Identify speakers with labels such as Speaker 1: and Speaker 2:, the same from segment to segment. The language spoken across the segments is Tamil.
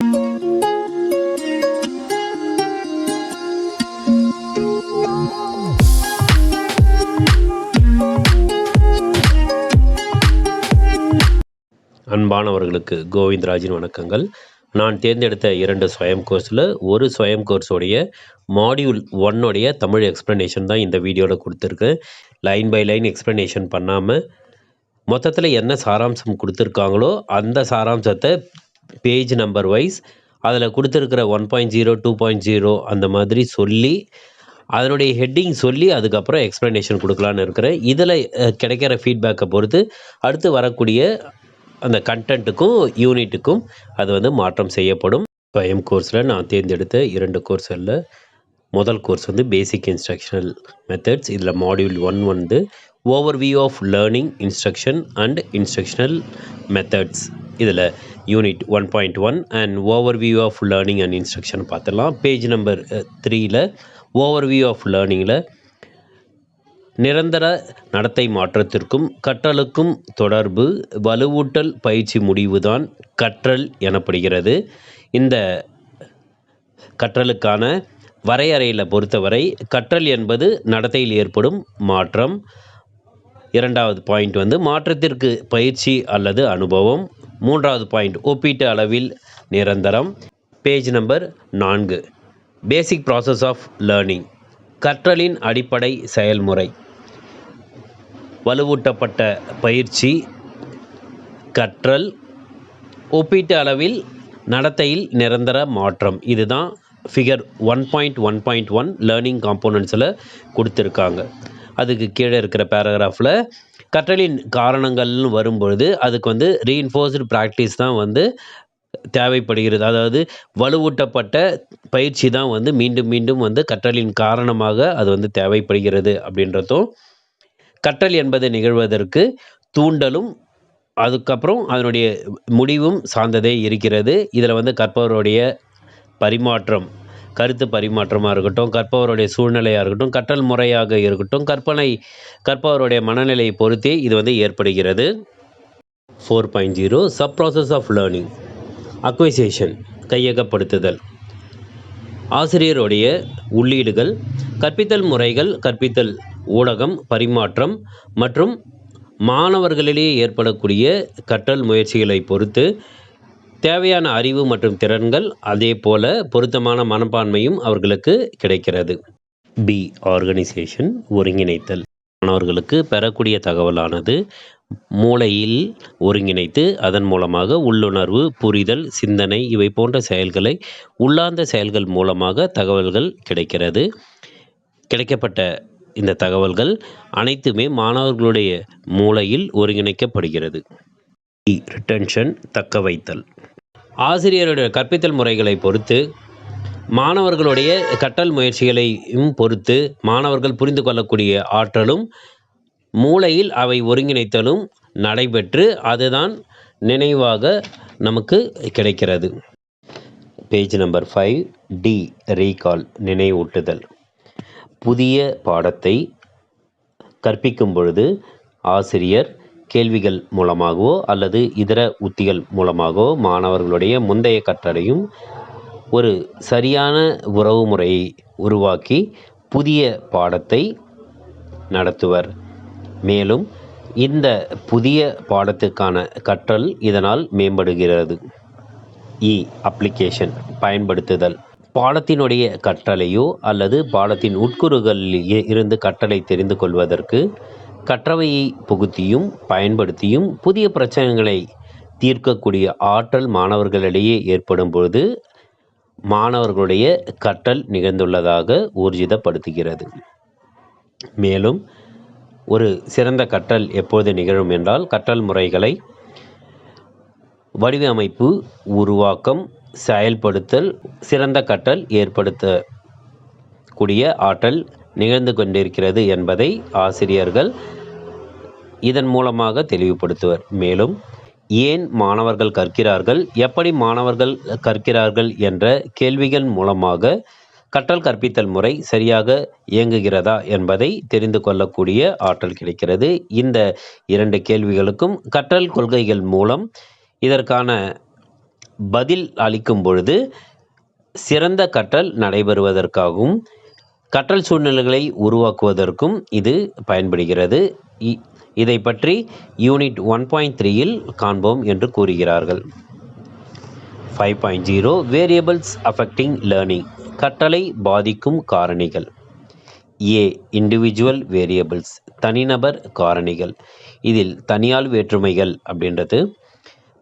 Speaker 1: அன்பானவர்களுக்கு கோவிந்தராஜின் வணக்கங்கள். நான் தேர்ந்தெடுத்த 2 ஸ்வயம் கோர்ஸில் ஒரு ஸ்வயம் கோர்ஸோடைய மாடியூல் 1 தமிழ் எக்ஸ்ப்ளனேஷன் தான் இந்த வீடியோவில் கொடுத்துருக்கேன். லைன் பை லைன் எக்ஸ்ப்ளனேஷன் பண்ணாமல் மொத்தத்தில் என்ன சாராம்சம் கொடுத்துருக்காங்களோ அந்த சாராம்சத்தை பேஜ் நம்பர் வைஸ் அதில் கொடுத்துருக்கிற 1.0 2.0 அந்த மாதிரி சொல்லி அதனுடைய ஹெட்டிங் சொல்லி அதுக்கப்புறம் எக்ஸ்ப்ளனேஷன் கொடுக்கலான்னு இருக்கிறேன். இதில் கிடைக்கிற ஃபீட்பேக்கை பொறுத்து அடுத்து வரக்கூடிய அந்த கண்டென்ட்டுக்கும் யூனிட்டுக்கும் அது மாற்றம் செய்யப்படும். ஸ்வயம் கோர்ஸில் நான் தேர்ந்தெடுத்த 2 கோர்ஸில் முதல் கோர்ஸ் பேசிக் இன்ஸ்ட்ரக்ஷனல் மெத்தட்ஸ். இதில் module 1 overview of learning instruction and instructional methods. இதில் unit 1.1 and overview of learning and instruction பார்த்துடலாம். பேஜ் நம்பர் 3 ஓவர்வியூ ஆஃப் லேர்னிங்கில் நிரந்தர நடத்தை மாற்றத்திற்கும் கற்றலுக்கும் தொடர்பு வலுவூட்டல் பயிற்சி முடிவுதான் கற்றல் எனப்படுகிறது. இந்த கற்றலுக்கான வரையறையில் பொறுத்தவரை கற்றல் என்பது நடத்தையில் ஏற்படும் மாற்றம். இரண்டாவது பாயிண்ட் மாற்றத்திற்கு பயிற்சி அல்லது அனுபவம். மூன்றாவது பாயிண்ட் ஒப்பீட்டு அளவில் நிரந்தரம். Page number 4 basic process of learning கற்றலின் அடிப்படை செயல்முறை. வலுவூட்டப்பட்ட பயிற்சி கற்றல் ஒப்பீட்டு அளவில் நடத்தையில் நிரந்தர மாற்றம். இதுதான் ஃபிகர் 1.1.1 லேர்னிங் காம்போனன்ட்ஸில் கொடுத்துருக்காங்க. அதுக்கு கீழே இருக்கிற பேராகிராஃபில் கற்றலின் காரணங்கள்னு வரும்பொழுது அதுக்கு ரீஇன்ஃபோர்ஸ்டு ப்ராக்டிஸ் தான் தேவைப்படுகிறது. அதாவது வலுவூட்டப்பட்ட பயிற்சி தான் மீண்டும் மீண்டும் கற்றலின் காரணமாக அது தேவைப்படுகிறது அப்படின்றதும், கற்றல் என்பது நிகழ்வதற்கு தூண்டலும் அதுக்கப்புறம் அதனுடைய முடிவும் சார்ந்ததே இருக்கிறது. இதில் கற்பவருடைய பரிமாற்றம், கருத்து பரிமாற்றமாக இருக்கட்டும், கற்பவருடைய சூழ்நிலையாக இருக்கட்டும், கற்றல் முறையாக இருக்கட்டும், கற்பவருடைய மனநிலையை பொறுத்தே இது ஏற்படுகிறது. 4.0 sub process of learning acquisition கையகப்படுத்துதல். ஆசிரியருடைய உள்ளீடுகள், கற்பித்தல் முறைகள், கற்பித்தல் ஊடகம், பரிமாற்றம் மற்றும் மாணவர்களிடையே ஏற்படக்கூடிய கற்றல் முயற்சிகளை பொறுத்து தேவையான அறிவு மற்றும் திறன்கள், அதே போல பொருத்தமான மனப்பான்மையும் அவர்களுக்கு கிடைக்கிறது. பி ஆர்கனைசேஷன் ஒருங்கிணைத்தல். மாணவர்களுக்கு பெறக்கூடிய தகவலானது மூளையில் ஒருங்கிணைத்து அதன் மூலமாக உள்ளுணர்வு, புரிதல், சிந்தனை இவை போன்ற செயல்களை உள்ளார்ந்த செயல்கள் மூலமாக தகவல்கள் கிடைக்கிறது. கிடைக்கப்பட்ட இந்த தகவல்கள் அனைத்துமே மாணவர்களுடைய மூளையில் ஒருங்கிணைக்கப்படுகிறது. ரிட்டென்ஷன் தக்க வைத்தல். ஆசிரியருடைய கற்பித்தல் முறைகளை பொறுத்து மாணவர்களுடைய கற்றல் முயற்சிகளையும் பொறுத்து மாணவர்கள் புரிந்து கொள்ளக்கூடிய ஆற்றலும் மூளையில் அவை ஒருங்கிணைத்தலும் நடைபெற்று அதுதான் நினைவாக நமக்கு கிடைக்கிறது. பேஜ் நம்பர் 5 டி ரீகால் நினைவூட்டுதல். புதிய பாடத்தை கற்பிக்கும் பொழுது ஆசிரியர் கேள்விகள் மூலமாகவோ அல்லது இதர உத்திகள் மூலமாகவோ மாணவர்களுடைய முந்தைய கற்றலையும் ஒரு சரியான உறவு முறையை உருவாக்கி புதிய பாடத்தை நடத்துவர். மேலும் இந்த புதிய பாடத்துக்கான கற்றல் இதனால் மேம்படுகிறது. அப்ளிகேஷன் பயன்படுத்துதல். பாடத்தினுடைய கற்றலையோ அல்லது பாடத்தின் உட்கூறுகளில் இருந்து கற்றலை தெரிந்து கொள்வதற்கு கற்றவையை புகுத்தியும் பயன்படுத்தியும் புதிய பிரச்சனைகளை தீர்க்கக்கூடிய ஆற்றல் மாணவர்களிடையே ஏற்படும் பொழுது மாணவர்களுடைய கற்றல் நிகழ்ந்துள்ளதாக ஊர்ஜிதப்படுத்துகிறது. மேலும் ஒரு சிறந்த கற்றல் எப்போது நிகழும் என்றால் கற்றல் முறைகளை வடிவமைப்பு, உருவாக்கம், செயல்படுத்தல், சிறந்த கற்றல் ஏற்படுத்தக்கூடிய ஆற்றல் நிகழ்ந்து கொண்டிருக்கிறது என்பதை ஆசிரியர்கள் இதன் மூலமாக தெளிவுபடுத்துவர். மேலும் ஏன் மாணவர்கள் கற்கிறார்கள், எப்படி மாணவர்கள் கற்கிறார்கள் என்ற கேள்விகள் மூலமாக கற்றல் கற்பித்தல் முறை சரியாக இயங்குகிறதா என்பதை தெரிந்து கொள்ளக்கூடிய ஆற்றல் கிடைக்கிறது. இந்த 2 கேள்விகளுக்கும் கற்றல் கொள்கைகள் மூலம் இதற்கான பதில் அளிக்கும் பொழுது சிறந்த கற்றல் நடைபெறுவதற்காகவும் கற்றல் சூழ்நிலைகளை உருவாக்குவதற்கும் இது பயன்படுகிறது. இதை பற்றி யூனிட் 1.3ல் காண்போம் என்று கூறுகிறார்கள். 5.0 வேரியபிள்ஸ் அஃபெக்டிங் லேர்னிங், கற்றலை பாதிக்கும் காரணிகள். ஏ இண்டிவிஜுவல் வேரியபிள்ஸ், தனிநபர் காரணிகள். இதில் தனியால் வேற்றுமைகள் அப்படின்றது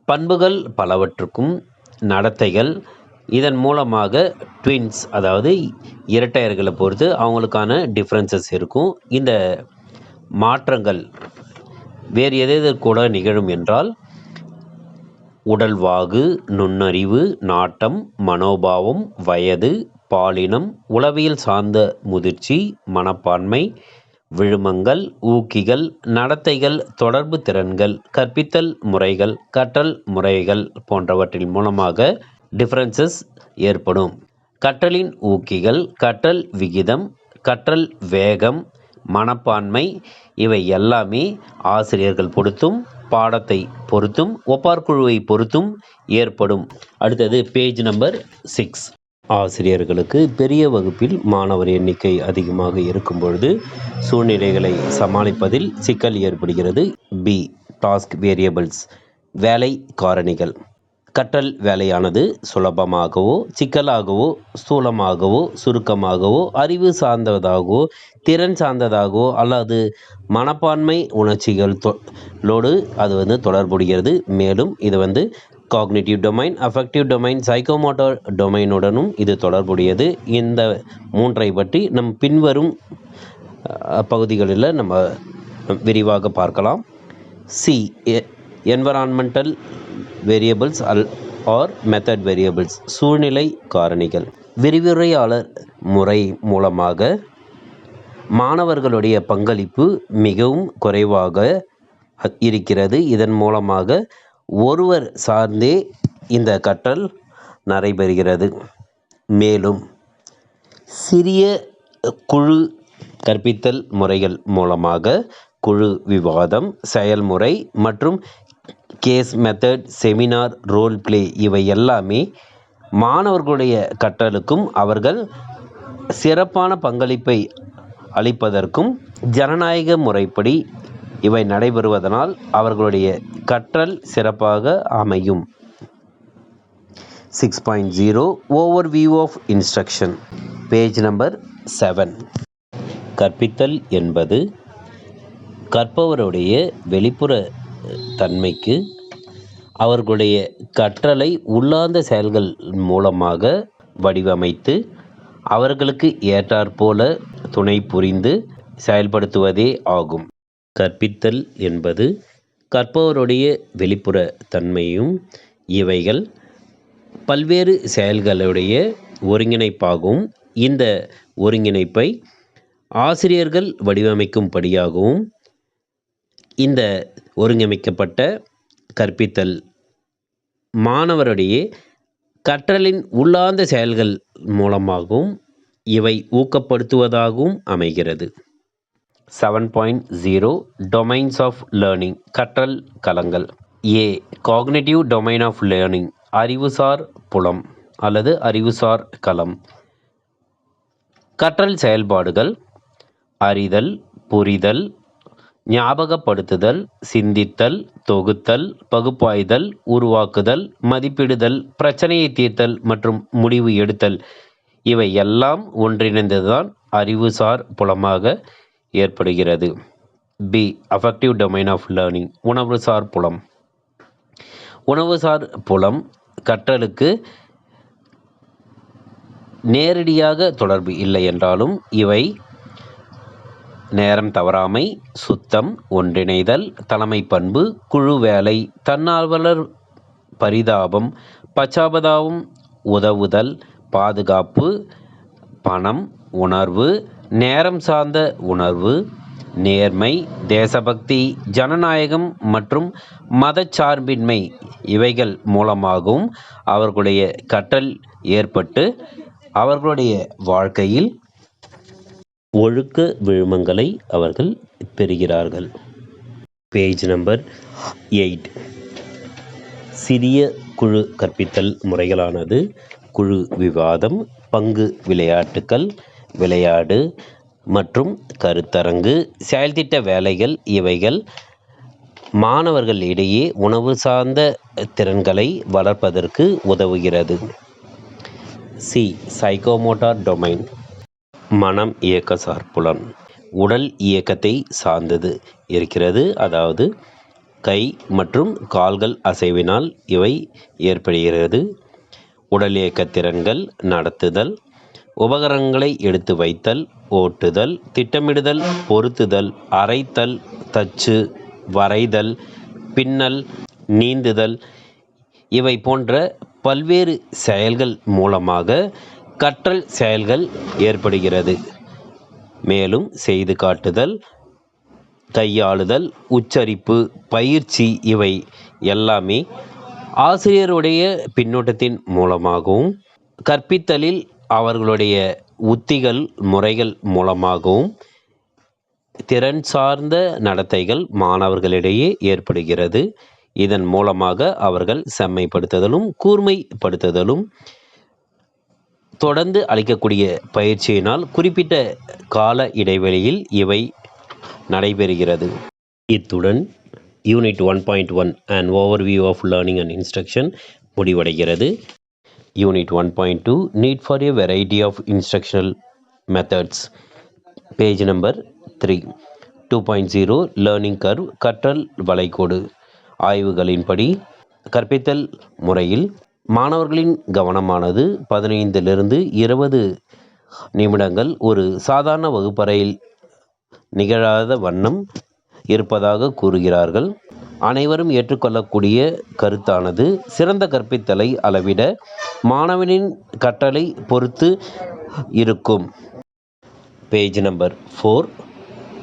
Speaker 1: பண்புகள் பலவற்றுக்கும் நடத்தைகள். இதன் மூலமாக ட்வின்ஸ், அதாவது இரட்டையர்களை பொறுத்து அவங்களுக்கான டிஃப்ரென்சஸ் இருக்கும். இந்த மாற்றங்கள் வேறு எது கூட நிகழும் என்றால் உடல்வாகு, நுண்ணறிவு, நாட்டம், மனோபாவம், வயது, பாலினம், உளவியல் சார்ந்த முதிர்ச்சி, மனப்பான்மை, விழுமங்கள், ஊக்கிகள், நடத்தைகள், தொடர்பு திறன்கள், கற்பித்தல் முறைகள், கற்றல் முறைகள் போன்றவற்றின் மூலமாக டிஃபரன்சஸ் ஏற்படும். கற்றலின் ஊக்கிகள், கற்றல் விகிதம், கற்றல் வேகம், மனப்பான்மை இவை எல்லாமே ஆசிரியர்கள் பொறுத்தும் பாடத்தை பொறுத்தும் ஒப்பார்குழுவை பொறுத்தும் ஏற்படும். அடுத்தது பேஜ் நம்பர் 6. ஆசிரியர்களுக்கு பெரிய வகுப்பில் மாணவர் எண்ணிக்கை அதிகமாக இருக்கும் பொழுது சூழ்நிலைகளை சமாளிப்பதில் சிக்கல் ஏற்படுகிறது. பி டாஸ்க் வேரியபிள்ஸ், வேலை காரணிகள். கற்றல் வேலையானது சுலபமாகவோ சிக்கலாகவோ ஸ்தூலமாகவோ சுருக்கமாகவோ அறிவு சார்ந்ததாகவோ திறன் சார்ந்ததாகவோ அல்லது மனப்பான்மை உணர்ச்சிகளோடு அது தொடர்புடைகிறது. மேலும் இது cognitive domain, affective domain, psychomotor டொமைனுடனும் இது தொடர்புடையது. இந்த மூன்றை பற்றி நம் பின்வரும் பகுதிகளில் நம்ம விரிவாக பார்க்கலாம். C environmental variables or method variables, சூழ்நிலை காரணிகள். விரிவுரையாளர் முறை மூலமாக மாணவர்களுடைய பங்களிப்பு மிகவும் குறைவாக இருக்கிறது. இதன் மூலமாக ஒருவர் சார்ந்தே இந்த கற்றல் நடைபெறுகிறது. மேலும் சிறிய குழு கற்பித்தல் முறைகள் மூலமாக குழு விவாதம், செயல்முறை மற்றும் case method, seminar, role play இவை எல்லாமே மாணவர்களுடைய கற்றலுக்கும் அவர்கள் சிறப்பான பங்களிப்பை அளிப்பதற்கும் ஜனநாயக முறைப்படி இவை நடைபெறுவதனால் அவர்களுடைய கற்றல் சிறப்பாக அமையும். 6.0 overview of instruction, page number 7. கற்பித்தல் என்பது கற்பவருடைய வெளிப்புற தன்மைக்கு அவர்களுடைய கற்றலை உள்ளார்ந்த செயல்கள் மூலமாக வடிவமைத்து அவர்களுக்கு ஏற்றாற்போல துணை புரிந்து செயல்படுத்துவதே ஆகும். கற்பித்தல் என்பது கற்பவருடைய வெளிப்புற தன்மையும் இவைகள் பல்வேறு செயல்களுடைய ஒருங்கிணைப்பாகவும் இந்த ஒருங்கிணைப்பை ஆசிரியர்கள் வடிவமைக்கும்படியாகவும் இந்த ஒருங்கமைக்கப்பட்ட கற்பித்தல் மாணவருடைய கற்றலின் உள்ளார்ந்த செயல்கள் மூலமாகவும் இவை ஊக்கப்படுத்துவதாகவும் அமைகிறது. 7.0 டொமைன்ஸ் ஆஃப் லேர்னிங், கற்றல் களங்கள். ஏ காக்னிட்டிவ் டொமைன் ஆஃப் லேர்னிங், அறிவுசார் புலம் அல்லது அறிவுசார் களம். கற்றல் செயல்பாடுகள் அறிதல், புரிதல், ஞாபகப்படுத்துதல், சிந்தித்தல், தொகுத்தல், பகுப்பாய்தல், உருவாக்குதல், மதிப்பிடுதல், பிரச்சனையை தீர்த்தல் மற்றும் முடிவு எடுத்தல் இவை எல்லாம் ஒன்றிணைந்ததுதான் அறிவுசார் புலமாக ஏற்படுகிறது. B affective domain of learning, உணர்வுசார் புலம். உணர்வுசார் புலம் கற்றலுக்கு நேரடியாக தொடர்பு இல்லை என்றாலும் இவை நேரம் தவறாமை, சுத்தம், ஒன்றிணைதல், தலைமை பண்பு, குழு வேலை, தன்னார்வலர் பரிதாபம், பச்சாபதாபம், உதவுதல், பாதுகாப்பு, பணம், உணர்வு, நேரம் சார்ந்த உணர்வு, நேர்மை, தேசபக்தி, ஜனநாயகம் மற்றும் மதச்சார்பின்மை இவைகள் மூலமாகவும் அவர்களுடைய கற்றல் ஏற்பட்டு அவர்களுடைய வாழ்க்கையில் ஒழுக்க விழுமங்களை அவர்கள் பெறுகிறார்கள். Page number 8. சிறிய குழு கற்பித்தல் முறைகளானது குழு விவாதம், பங்கு விளையாட்டுக்கள், விளையாடு மற்றும் கருத்தரங்கு, செயல்திட்ட வேலைகள். இவைகள் மாணவர்கள் இடையே உணவு சார்ந்த திறன்களை வளர்ப்பதற்கு உதவுகிறது. சி. Psychomotor domain. மனம் இயக்கசார் புலன் உடல் இயக்கத்தை சார்ந்தது இருக்கிறது. அதாவது கை மற்றும் கால்கள் அசைவினால் இவை ஏற்படுகிறது. உடல் இயக்க திறன்கள் நடத்துதல், உபகரணங்களை எடுத்து வைத்தல், ஓட்டுதல், திட்டமிடுதல், பொருத்துதல், அரைத்தல், தச்சு, வரைதல், பின்னல், நீந்துதல் இவை போன்ற பல்வேறு செயல்கள் மூலமாக கற்றல் செயல்கள் ஏற்படுகிறது. மேலும் செய்து காட்டுதல், கையாளுதல், உச்சரிப்பு, பயிற்சி இவை எல்லாமே ஆசிரியருடைய பின்னூட்டத்தின் மூலமாகவும் கற்பித்தலில் அவர்களுடைய உத்திகள் முறைகள் மூலமாகவும் திறன் சார்ந்த நடத்தைகள் மாணவர்களிடையே ஏற்படுகிறது. இதன் மூலமாக அவர்கள் செம்மைப்படுத்துதலும் கூர்மைப்படுத்துதலும் தொடர்ந்து அளிக்கக்கூடிய பயிற்சியினால் குறிப்பிட்ட கால இடைவெளியில் இவை நடைபெறுகிறது. இத்துடன் unit 1.1 and overview of learning and instruction முடிவடைகிறது. Unit 1.2 need for a variety of instructional methods, page number 3. 2.0 learning curve, கற்றல் வளைகோடு. ஆய்வுகளின்படி கற்பித்தல் முறையில் மாணவர்களின் கவனமானது 15 to 20 நிமிடங்கள் ஒரு சாதாரண வகுப்பறையில் நிகழாத வண்ணம் இருப்பதாக கூறுகிறார்கள். அனைவரும் ஏற்றுக்கொள்ளக்கூடிய கருத்தானது சிறந்த கற்பித்தலை அளவிட மாணவனின் கற்றலை பொறுத்து இருக்கும். Page number 4.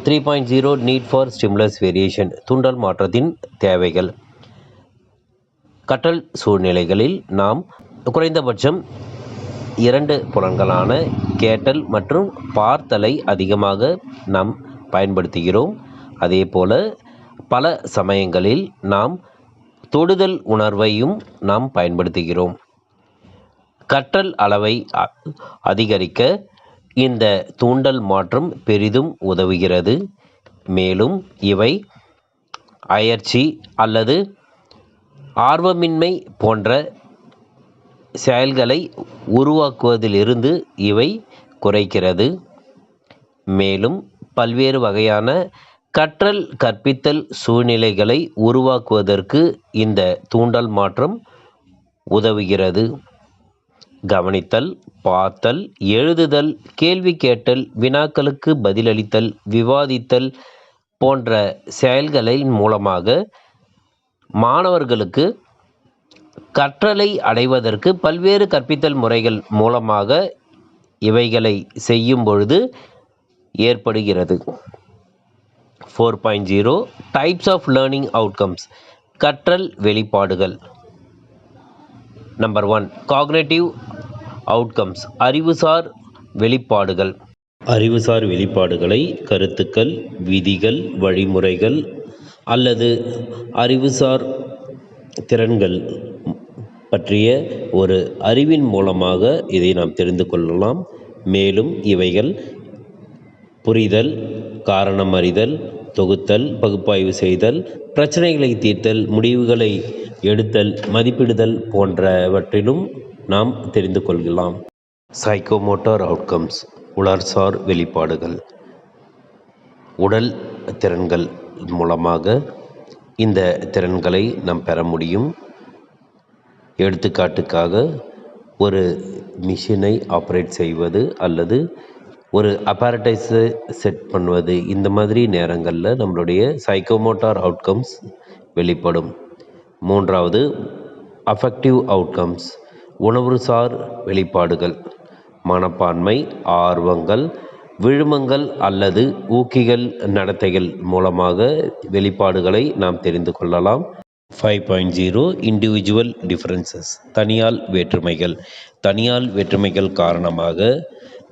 Speaker 1: 3.0 need for stimulus variation, தூண்டல் மாற்றத்தின் தேவைகள். கற்றல் சூழ்நிலைகளில் நாம் குறைந்தபட்சம் 2 புலன்களான கேட்டல் மற்றும் பார்த்தலை அதிகமாக நாம் பயன்படுத்துகிறோம். அதேபோல பல சமயங்களில் நாம் தொடுதல் உணர்வையும் நாம் பயன்படுத்துகிறோம். கற்றல் அளவை அதிகரிக்க இந்த தூண்டல் மாற்றம் பெரிதும் உதவுகிறது. மேலும் இவை அயற்சி அல்லது ஆர்வமின்மை போன்ற செயல்களை உருவாக்குவதிலிருந்து இவை குறைக்கிறது. மேலும் பல்வேறு வகையான கற்றல் கற்பித்தல் சூழ்நிலைகளை உருவாக்குவதற்கு இந்த தூண்டல் மாற்றம் உதவுகிறது. கவனித்தல், பார்த்தல், எழுதுதல், கேள்வி கேட்டல், வினாக்களுக்கு பதிலளித்தல், விவாதித்தல் போன்ற செயல்களின் மூலமாக மாணவர்களுக்கு கற்றலை அடைவதற்கு பல்வேறு கற்பித்தல் முறைகள் மூலமாக இவைகளை செய்யும் பொழுது ஏற்படுகிறது. 4.0 டைப்ஸ் ஆஃப் லேர்னிங் அவுட்கம்ஸ், கற்றல் வெளிப்பாடுகள். நம்பர் 1 காக்னிட்டிவ் அவுட்கம்ஸ், அறிவுசார் வெளிப்பாடுகள். அறிவுசார் வெளிப்பாடுகளை கருத்துக்கள், விதிகள், வழிமுறைகள் அல்லது அறிவுசார் திறன்கள் பற்றிய ஒரு அறிவின் மூலமாக இதை நாம் தெரிந்து கொள்ளலாம். மேலும் இவைகள் புரிதல், காரணம் அறிதல், தொகுத்தல், பகுப்பாய்வு செய்தல், பிரச்சனைகளை தீர்த்தல், முடிவுகளை எடுத்தல், மதிப்பிடுதல் போன்றவற்றிலும் நாம் தெரிந்து கொள்ளலாம். சைக்கோமோட்டார் அவுட்கம்ஸ், உணர்சார் வெளிப்பாடுகள். உடல் திறன்கள் மூலமாக இந்த திறன்களை நாம் பெற முடியும். எடுத்துக்காட்டுக்காக ஒரு மிஷினை ஆப்ரேட் செய்வது அல்லது ஒரு அப்பரடைஸை செட் பண்ணுவது, இந்த மாதிரி நேரங்களில் நம்மளுடைய சைக்கோமோட்டார் அவுட்கம்ஸ் வெளிப்படும். 3வது அஃபெக்டிவ் அவுட்கம்ஸ், உணர்வுசார் வெளிப்பாடுகள். மனப்பான்மை, ஆர்வங்கள், விழுமங்கள் அல்லது ஊக்கிகள் நடத்தைகள் மூலமாக வெளிப்பாடுகளை நாம் தெரிந்து கொள்ளலாம். 5.0 இண்டிவிஜுவல் டிஃபரன்சஸ், தனியால் வேற்றுமைகள். தனியால் வேற்றுமைகள் காரணமாக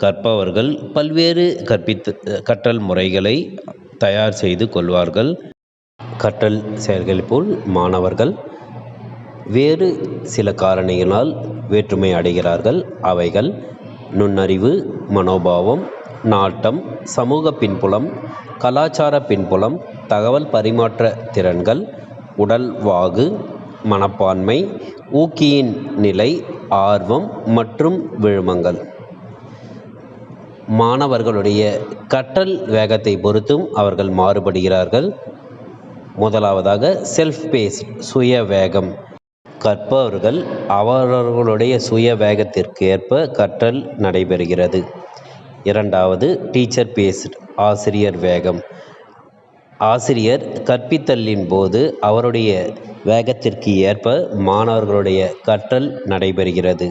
Speaker 1: கற்பவர்கள் பல்வேறு கற்றல் முறைகளை தயார் செய்து கொள்வார்கள். கற்றல் செயல்கள் போல் மாணவர்கள் வேறு சில காரணிகளால் வேற்றுமை அடைகிறார்கள். அவைகள் நுண்ணறிவு, மனோபாவம், நாட்டம், சமூக பின்புலம், கலாச்சார பின்புலம், தகவல் பரிமாற்ற திறன்கள், உடல் வாகு, மனப்பான்மை, ஊக்கியின் நிலை, ஆர்வம் மற்றும் விழுமங்கள். மாணவர்களுடைய கற்றல் வேகத்தை பொறுத்தும் அவர்கள் மாறுபடுகிறார்கள். முதலாவதாக செல்ஃப் பேஸ்ட், சுய வேகம். கற்பவர்கள் அவரவர்களுடைய சுய வேகத்திற்கு ஏற்ப கற்றல் நடைபெறுகிறது. இரண்டாவது டீச்சர் பேஸ்ட், ஆசிரியர் வேகம். ஆசிரியர் கற்பித்தலின் போது அவருடைய வேகத்திற்கு ஏற்ப மாணவர்களுடைய கற்றல் நடைபெறுகிறது.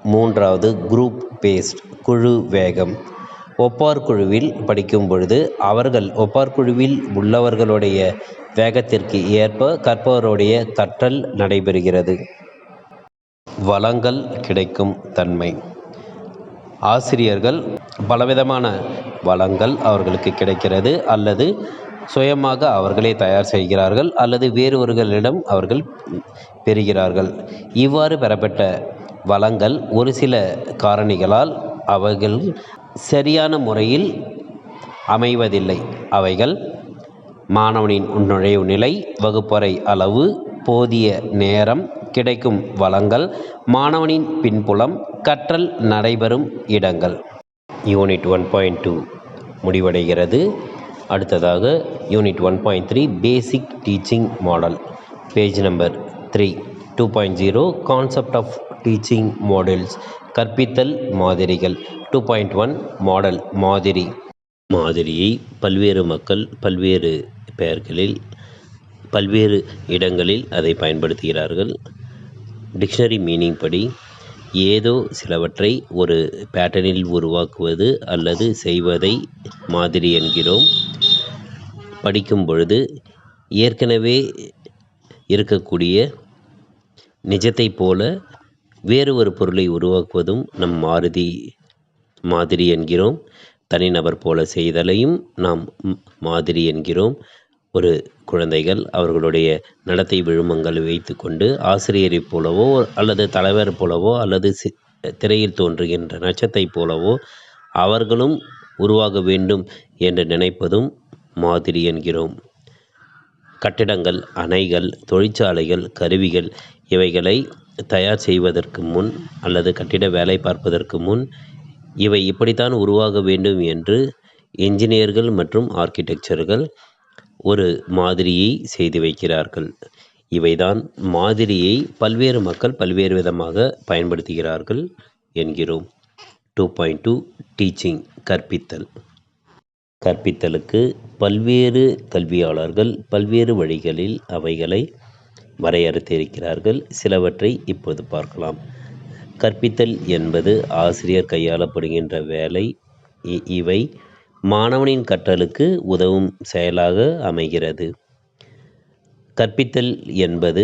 Speaker 1: மூன்றாவது குரூப் பேஸ்ட், குழு வேகம். ஒப்பார் குழுவில் படிக்கும் பொழுது அவர்கள் ஒப்பார் குழுவில் உள்ளவர்களுடைய வேகத்திற்கு ஏற்ப கற்பவருடைய கற்றல் நடைபெறுகிறது. வளங்கள் கிடைக்கும் தன்மை. ஆசிரியர்கள் பலவிதமான வளங்கள் அவர்களுக்கு கிடைக்கிறது, அல்லது சுயமாக அவர்களே தயார் செய்கிறார்கள், அல்லது வேறொருவர்களிடம் அவர்கள் பெறுகிறார்கள். இவ்வாறு பெறப்பட்ட வளங்கள் ஒரு சில காரணிகளால் அவைகள் சரியான முறையில் அமைவதில்லை. அவைகள் மாணவனின் நுழைவு நிலை, வகுப்பறை அளவு, போதிய நேரம், கிடைக்கும் வளங்கள், மாணவனின் பின்புலம், கற்றல் நடைபெறும் இடங்கள். யூனிட் 1.2 முடிவடைகிறது. அடுத்ததாக unit 1.3 basic teaching model, page number 3, 2.0 concept of teaching models, கற்பித்தல் மாதிரிகள். 2.1 மாடல், மாதிரி. மாதிரியை பல்வேறு மக்கள் பல்வேறு பெயர்களில் பல்வேறு இடங்களில் அதை பயன்படுத்துகிறார்கள். டிக்ஷனரி மீனிங் படி ஏதோ சிலவற்றை ஒரு பேட்டர்னில் உருவாக்குவது அல்லது செய்வதை மாதிரி என்கிறோம். படிக்கும் பொழுது ஏற்கனவே இருக்கக்கூடிய நிஜத்தை போல வேறு ஒரு பொருளை உருவாக்குவதும் நம் மாதிரி என்கிறோம். தனிநபர் போல செய்தலையும் நாம் மாதிரி என்கிறோம். ஒரு குழந்தைகள் அவர்களுடைய நடத்தை விழுமங்களை வைத்து கொண்டு ஆசிரியரைப் போலவோ அல்லது தலைவர் போலவோ அல்லது திரையில் தோன்றுகின்ற நட்சத்தை போலவோ அவர்களும் உருவாக வேண்டும் என்று நினைப்பதும் மாதிரி என்கிறோம். கட்டிடங்கள், அணைகள், தொழிற்சாலைகள், கருவிகள் இவைகளை தயார் செய்வதற்கு முன் அல்லது கட்டிட வேலை பார்ப்பதற்கு முன் இவை இப்படித்தான் உருவாக வேண்டும் என்று என்ஜினியர்கள் மற்றும் ஆர்க்கிடெக்சர்கள் ஒரு மாதிரியை செய்து வைக்கிறார்கள். இவைதான் மாதிரியை பல்வேறு மக்கள் பல்வேறு விதமாக பயன்படுத்துகிறார்கள் என்கிறோம். 2.2 டீச்சிங், கற்பித்தல். கற்பித்தலுக்கு பல்வேறு கல்வியாளர்கள் பல்வேறு வழிகளில் அவைகளை வரையறுத்திருக்கிறார்கள். சிலவற்றை இப்போது பார்க்கலாம். கற்பித்தல் என்பது ஆசிரியர் கையாளப்படுகின்ற வேலை. இவை மாணவனின் கற்றலுக்கு உதவும் செயலாக அமைகிறது. கற்பித்தல் என்பது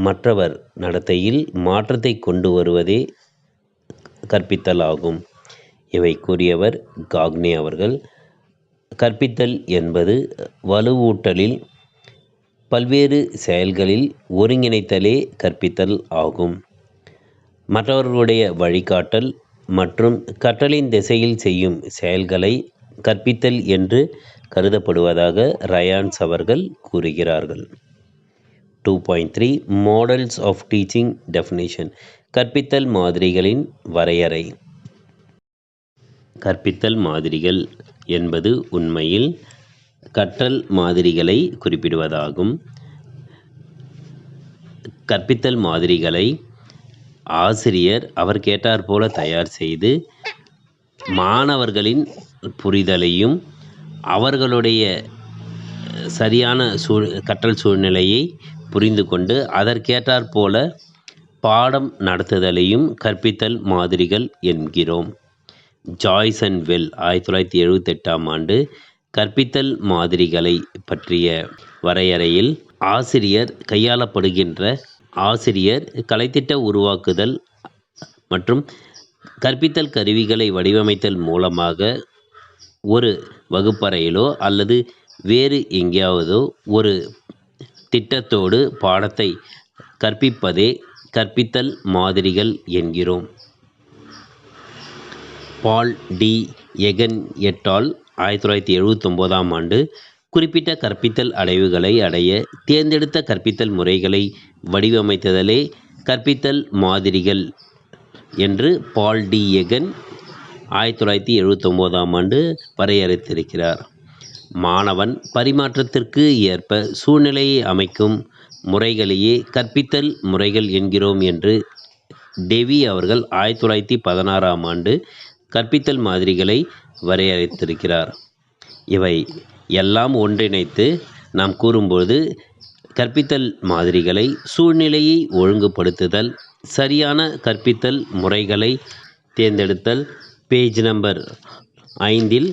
Speaker 1: மற்றவர் நடத்தையில் மாற்றத்தை கொண்டு வருவதே கற்பித்தல் ஆகும். இவை கூறியவர் காக்னே அவர்கள். கற்பித்தல் என்பது வலுவூட்டலில் பல்வேறு செயல்களில் ஒருங்கிணைத்தலே கற்பித்தல் ஆகும். மற்றவர்களுடைய வழிகாட்டல் மற்றும் கற்றலின் திசையில் செய்யும் செயல்களை கற்பித்தல் என்று கருதப்படுவதாக ரயான்ஸ் அவர்கள் கூறுகிறார்கள். 2.3 மாடல்ஸ் ஆஃப் டீச்சிங் டெஃபினிஷன், கற்பித்தல் மாதிரிகளின் வரையறை. கற்பித்தல் மாதிரிகள் என்பது உண்மையில் கற்றல் மாதிரிகளை குறிப்பிடுவதாகும். கற்பித்தல் மாதிரிகளை ஆசிரியர் அவர் கேட்டாற்போல தயார் செய்து மாணவர்களின் புரிதலையும் அவர்களுடைய சரியான கற்றல் சூழ்நிலையை புரிந்து கொண்டு அதற்கேற்றாற்போல பாடம் நடத்துதலையும் கற்பித்தல் மாதிரிகள் என்கிறோம். ஜாய்ஸ் அண்ட் வெல் 1978ஆம் ஆண்டு கற்பித்தல் மாதிரிகளை பற்றிய வரையறையில் ஆசிரியர் கலைத்திட்ட உருவாக்குதல் மற்றும் கற்பித்தல் கருவிகளை வடிவமைத்தல் மூலமாக ஒரு வகுப்பறையிலோ அல்லது வேறு எங்கேயாவதோ ஒரு திட்டத்தோடு பாடத்தை கற்பிப்பதே கற்பித்தல் மாதிரிகள் என்கிறோம். பால் டி எகன் எட்டால் 1979ஆம் ஆண்டு குறிப்பிட்ட கற்பித்தல் அடைவுகளை அடைய தேர்ந்தெடுத்த கற்பித்தல் முறைகளை வடிவமைத்தலே கற்பித்தல் மாதிரிகள் என்று பால் டி எகன் 1979ஆம் ஆண்டு வரையறுத்திருக்கிறார். மாணவன் பரிமாற்றத்திற்கு ஏற்ப சூழ்நிலையை அமைக்கும் முறைகளையே கற்பித்தல் முறைகள் என்கிறோம் என்று டெவி அவர்கள் 1916ஆம் ஆண்டு கற்பித்தல் மாதிரிகளை வரையறுத்திருக்கிறார். இவை எல்லாம் ஒன்றிணைத்து நாம் கூறும்போது கற்பித்தல் மாதிரிகளை சூழ்நிலையை ஒழுங்குபடுத்துதல், சரியான கற்பித்தல் முறைகளை தேர்ந்தெடுத்தல், பேஜ் நம்பர் 5இல்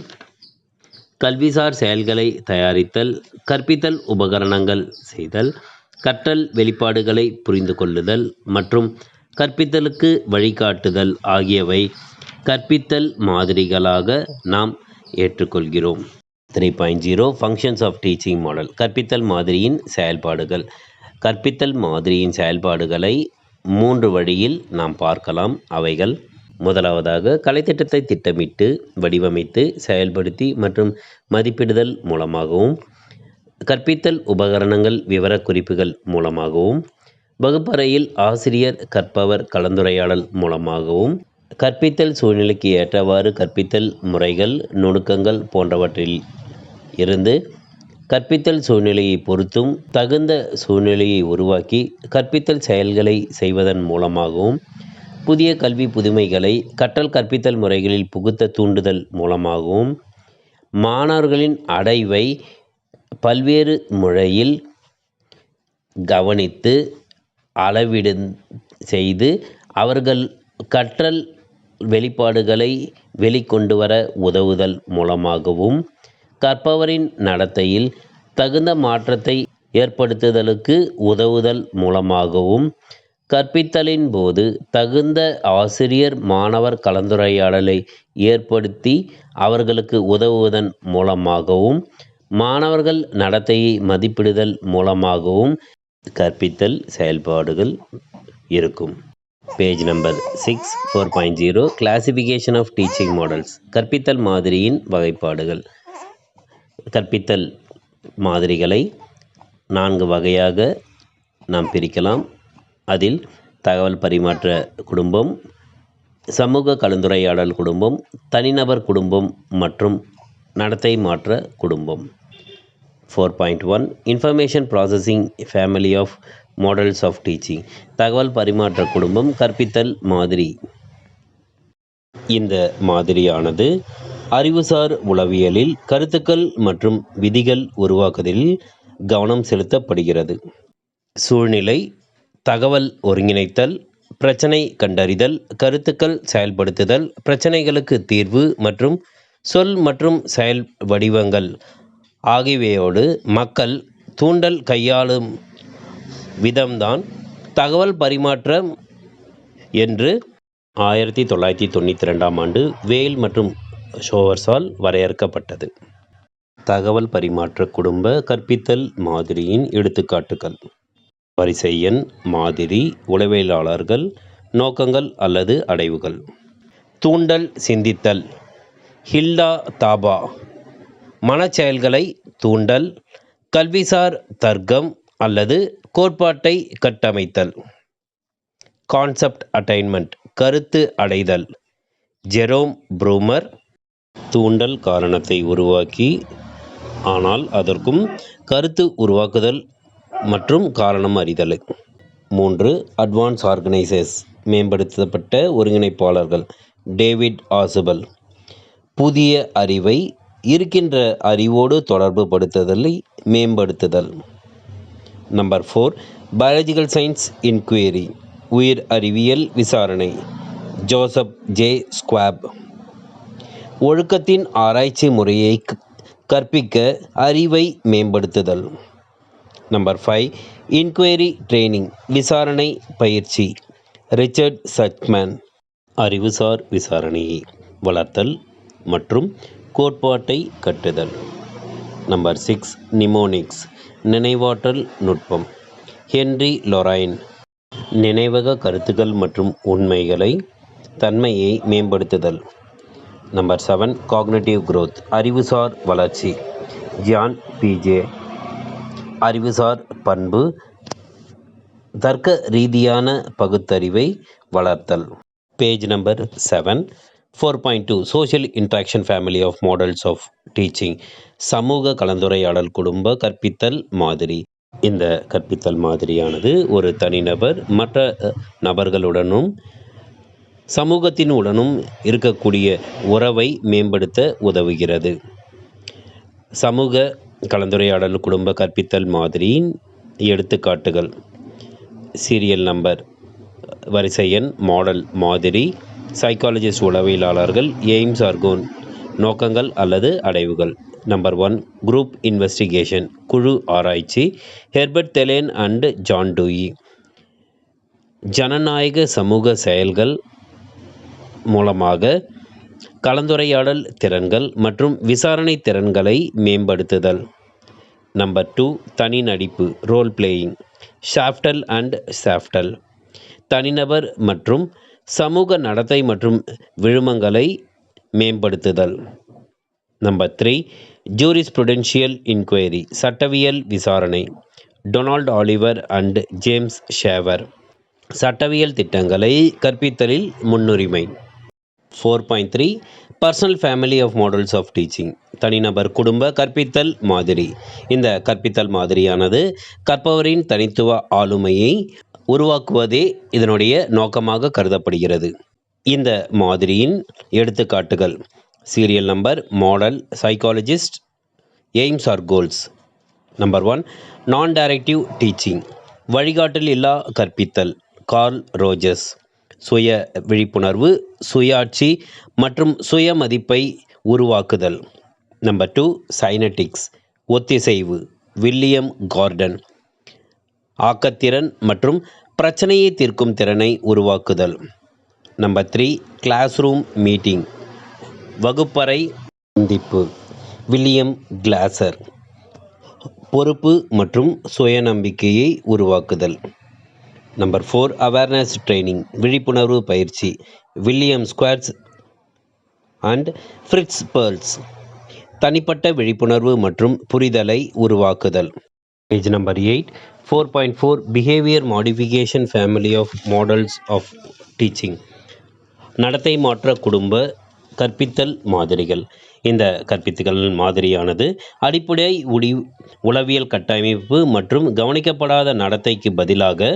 Speaker 1: கல்விசார் செயல்களை தயாரித்தல், கற்பித்தல் உபகரணங்கள் செய்தல், கற்றல் வெளிப்பாடுகளை புரிந்து கொள்ளுதல் மற்றும் கற்பித்தலுக்கு வழிகாட்டுதல் ஆகியவை கற்பித்தல் மாதிரிகளாக நாம் ஏற்றுக்கொள்கிறோம். 3.0 ஃபங்க்ஷன்ஸ் ஆஃப் டீச்சிங் மாடல். கற்பித்தல் மாதிரியின் செயல்பாடுகள். கற்பித்தல் மாதிரியின் செயல்பாடுகளை 3 வழியில் நாம் பார்க்கலாம். அவைகள்: முதலாவதாக கலைத்திட்டத்தை திட்டமிட்டு வடிவமைத்து செயல்படுத்தி மற்றும் மதிப்பிடுதல் மூலமாகவும், கற்பித்தல் உபகரணங்கள் விவரக்குறிப்புகள் மூலமாகவும், வகுப்பறையில் ஆசிரியர் கற்பவர் கலந்துரையாடல் மூலமாகவும், கற்பித்தல் சூழ்நிலைக்கு ஏற்றவாறு கற்பித்தல் முறைகள், நுணுக்கங்கள் போன்றவற்றில் இருந்து கற்பித்தல் சூழ்நிலையை பொறுத்தும் தகுந்த சூழ்நிலையை உருவாக்கி கற்பித்தல் செயல்களை செய்வதன் மூலமாகவும், புதிய கல்வி புதுமைகளை கற்றல் கற்பித்தல் முறைகளில் புகுத்த தூண்டுதல் மூலமாகவும், மாணவர்களின் அடைவை பல்வேறு முறையில் கவனித்து அளவீடு செய்து அவர்கள் கற்றல் வெளிப்பாடுகளை வெளிக்கொண்டு வர உதவுதல் மூலமாகவும், கற்பவரின் நடத்தையில் தகுந்த மாற்றத்தை ஏற்படுத்துதலுக்கு உதவுதல் மூலமாகவும், கற்பித்தலின் போது தகுந்த ஆசிரியர் மாணவர் கலந்துரையாடலை ஏற்படுத்தி அவர்களுக்கு உதவுவதன் மூலமாகவும், மாணவர்கள் நடத்தையை மதிப்பிடுதல் மூலமாகவும் கற்பித்தல் செயல்பாடுகள் இருக்கும். Page number 6 4.0 classification of teaching models. கற்பித்தல் மாதிரியின் வகைப்பாடுகள். கற்பித்தல் மாதிரிகளை 4 வகையாக நாம் பிரிக்கலாம். அதில் தகவல் பரிமாற்ற குடும்பம், சமூக கலந்துரையாடல் குடும்பம், தனிநபர் குடும்பம் மற்றும் நடத்தை மாற்ற குடும்பம். 4.1 information processing family of models of teaching. தகவல் பரிமாற்ற குடும்பம் கற்பித்தல் மாதிரி. இந்த மாதிரியானது அறிவுசார் உளவியலில் கருத்துக்கள் மற்றும் விதிகள் உருவாக்குவதில் கவனம் செலுத்தப்படுகிறது. சூழ்நிலை, தகவல் ஒருங்கிணைத்தல், பிரச்சனை கண்டறிதல், கருத்துக்கள் செயல்படுத்துதல், பிரச்சனைகளுக்கு தீர்வு மற்றும் சொல் மற்றும் செயல் வடிவங்கள் ஆகியவையோடு மக்கள் தூண்டல் கையாளும் விதம்தான் தகவல் பரிமாற்றம் என்று 1992ஆம் ஆண்டு வேல் மற்றும் ஷோவர்ஸால் வரையறுக்கப்பட்டது. தகவல் பரிமாற்ற குடும்ப கற்பித்தல் மாதிரியின் எடுத்துக்காட்டுகள்: வரிசை எண் மாதிரி, உளவியலாளர்கள், நோக்கங்கள் அல்லது அடைவுகள். தூண்டல் சிந்தித்தல். ஹில்டா தாபா. மனச்செயல்களை தூண்டல், கல்விசார் தர்க்கம் அல்லது கோட்பாட்டை கட்டமைத்தல். Concept attainment. கருத்து அடைதல். ஜெரோம் ப்ரூமர். தூண்டல் காரணத்தை உருவாக்கி ஆனால் அதற்கும் கருத்து உருவாக்குதல் மற்றும் காரணம் அறிதல். 3 அட்வான்ஸ் ஆர்கனைசர்ஸ். மேம்படுத்தப்பட்ட ஒருங்கிணைப்பாளர்கள். டேவிட் ஆசுபல். புதிய அறிவை இருக்கின்ற அறிவோடு தொடர்பு படுத்துதலை மேம்படுத்துதல். Number 4 biological science inquiry. உயிர் அறிவியல் விசாரணை. Joseph J ஸ்குவாப். ஒழுக்கத்தின் ஆராய்ச்சி முறையை கற்பிக்க அறிவை மேம்படுத்துதல். Number 5 inquiry training. விசாரணை பயிற்சி. Richard Suchman. அறிவுசார் விசாரணையை வளர்த்தல் மற்றும் கோட்பாட்டை கட்டுதல். Number 6 mnemonics. நினைவாற்றல் நுட்பம். Henry Lorayne. நினைவக கருத்துக்கள் மற்றும் உண்மைகளை தன்மையை மேம்படுத்துதல். நம்பர் 7 காக்னிட்டிவ் growth அறிவுசார் வளர்ச்சி. ஜான் பிஜே. அறிவுசார் பண்பு தர்க்க ரீதியான பகுத்தறிவை வளர்த்தல். Page number 7 4.2 social interaction family of models of teaching சமூக கலந்துரையாடல் குடும்ப கற்பித்தல் மாதிரி. இந்த கற்பித்தல் மாதிரியானது ஒரு தனிநபர் மற்ற நபர்களுடனும் சமூகத்தினுடனும் இருக்கக்கூடிய உறவை மேம்படுத்த உதவுகிறது. சமூக கலந்துரையாடல் குடும்ப கற்பித்தல் மாதிரியின் எடுத்துக்காட்டுகள். சீரியல் நம்பர், வரிசை எண், மாடல் மாதிரி, சைக்காலஜிஸ்ட் உளவியலாளர்கள், எய்ம்ஸ் ஆர் கோல் நோக்கங்கள் அல்லது அடைவுகள். நம்பர் 1 குரூப் இன்வெஸ்டிகேஷன் குழு ஆராய்ச்சி. Herbert Thelen and John Dewey. ஜனநாயக சமூக செயல்கள் மூலமாக கலந்துரையாடல் திறன்கள் மற்றும் விசாரணை திறன்களை மேம்படுத்துதல். நம்பர் 2 தனி நடிப்பு ரோல் பிளேயிங். ஷாஃப்டல் அண்ட் சாஃப்டல். தனிநபர் மற்றும் சமூக நடத்தை மற்றும் விழுமங்களை மேம்படுத்துதல். நம்பர் 3 ஜூரிஸ்ப்ருடென்ஷியல் இன்குயரி சட்டவியல் விசாரணை. Donald Oliver and James Shaver. சட்டவியல் திட்டங்களை கற்பித்தலில் முன்னுரிமை. 4.3 personal family of models of teaching தனிநபர் குடும்ப கற்பித்தல் மாதிரி. இந்த கற்பித்தல் மாதிரியானது கற்பவரின் தனித்துவ ஆளுமையை உருவாக்குவதே இதனுடைய நோக்கமாக கருதப்படுகிறது. இந்த மாதிரியின் எடுத்துக்காட்டுகள். Serial number, model, psychologist, aims or goals. Number 1 non directive teaching வழிகாட்டல் இல்லா கற்பித்தல் கார்ல் ரோஜர்ஸ். சுய விழிப்புணர்வு, சுயாட்சி மற்றும் சுய மதிப்பை உருவாக்குதல். நம்பர் 2 சைனடிக்ஸ் ஒத்திசைவு வில்லியம் கார்டன். ஆக்கத்திறன் மற்றும் பிரச்சனையை தீர்க்கும் திறனை உருவாக்குதல். நம்பர் 3 கிளாஸ் ரூம் மீட்டிங் வகுப்பறை சந்திப்பு வில்லியம் கிளாசர். பொறுப்பு மற்றும் சுயநம்பிக்கையை உருவாக்குதல். நம்பர் 4 அவேர்னஸ் ட்ரைனிங் விழிப்புணர்வு பயிற்சி William Schwartz and Fritz Perls. தனிப்பட்ட விழிப்புணர்வு மற்றும் புரிதலை உருவாக்குதல். Page number 8 4.4 behaviour modification family of models of teaching நடத்தை மாற்ற குடும்ப கற்பித்தல் மாதிரிகள். இந்த கற்பித்தல் மாதிரியானது அடிப்படை உளவியல் கட்டமைப்பு மற்றும் கவனிக்கப்படாத நடத்தைக்கு பதிலாக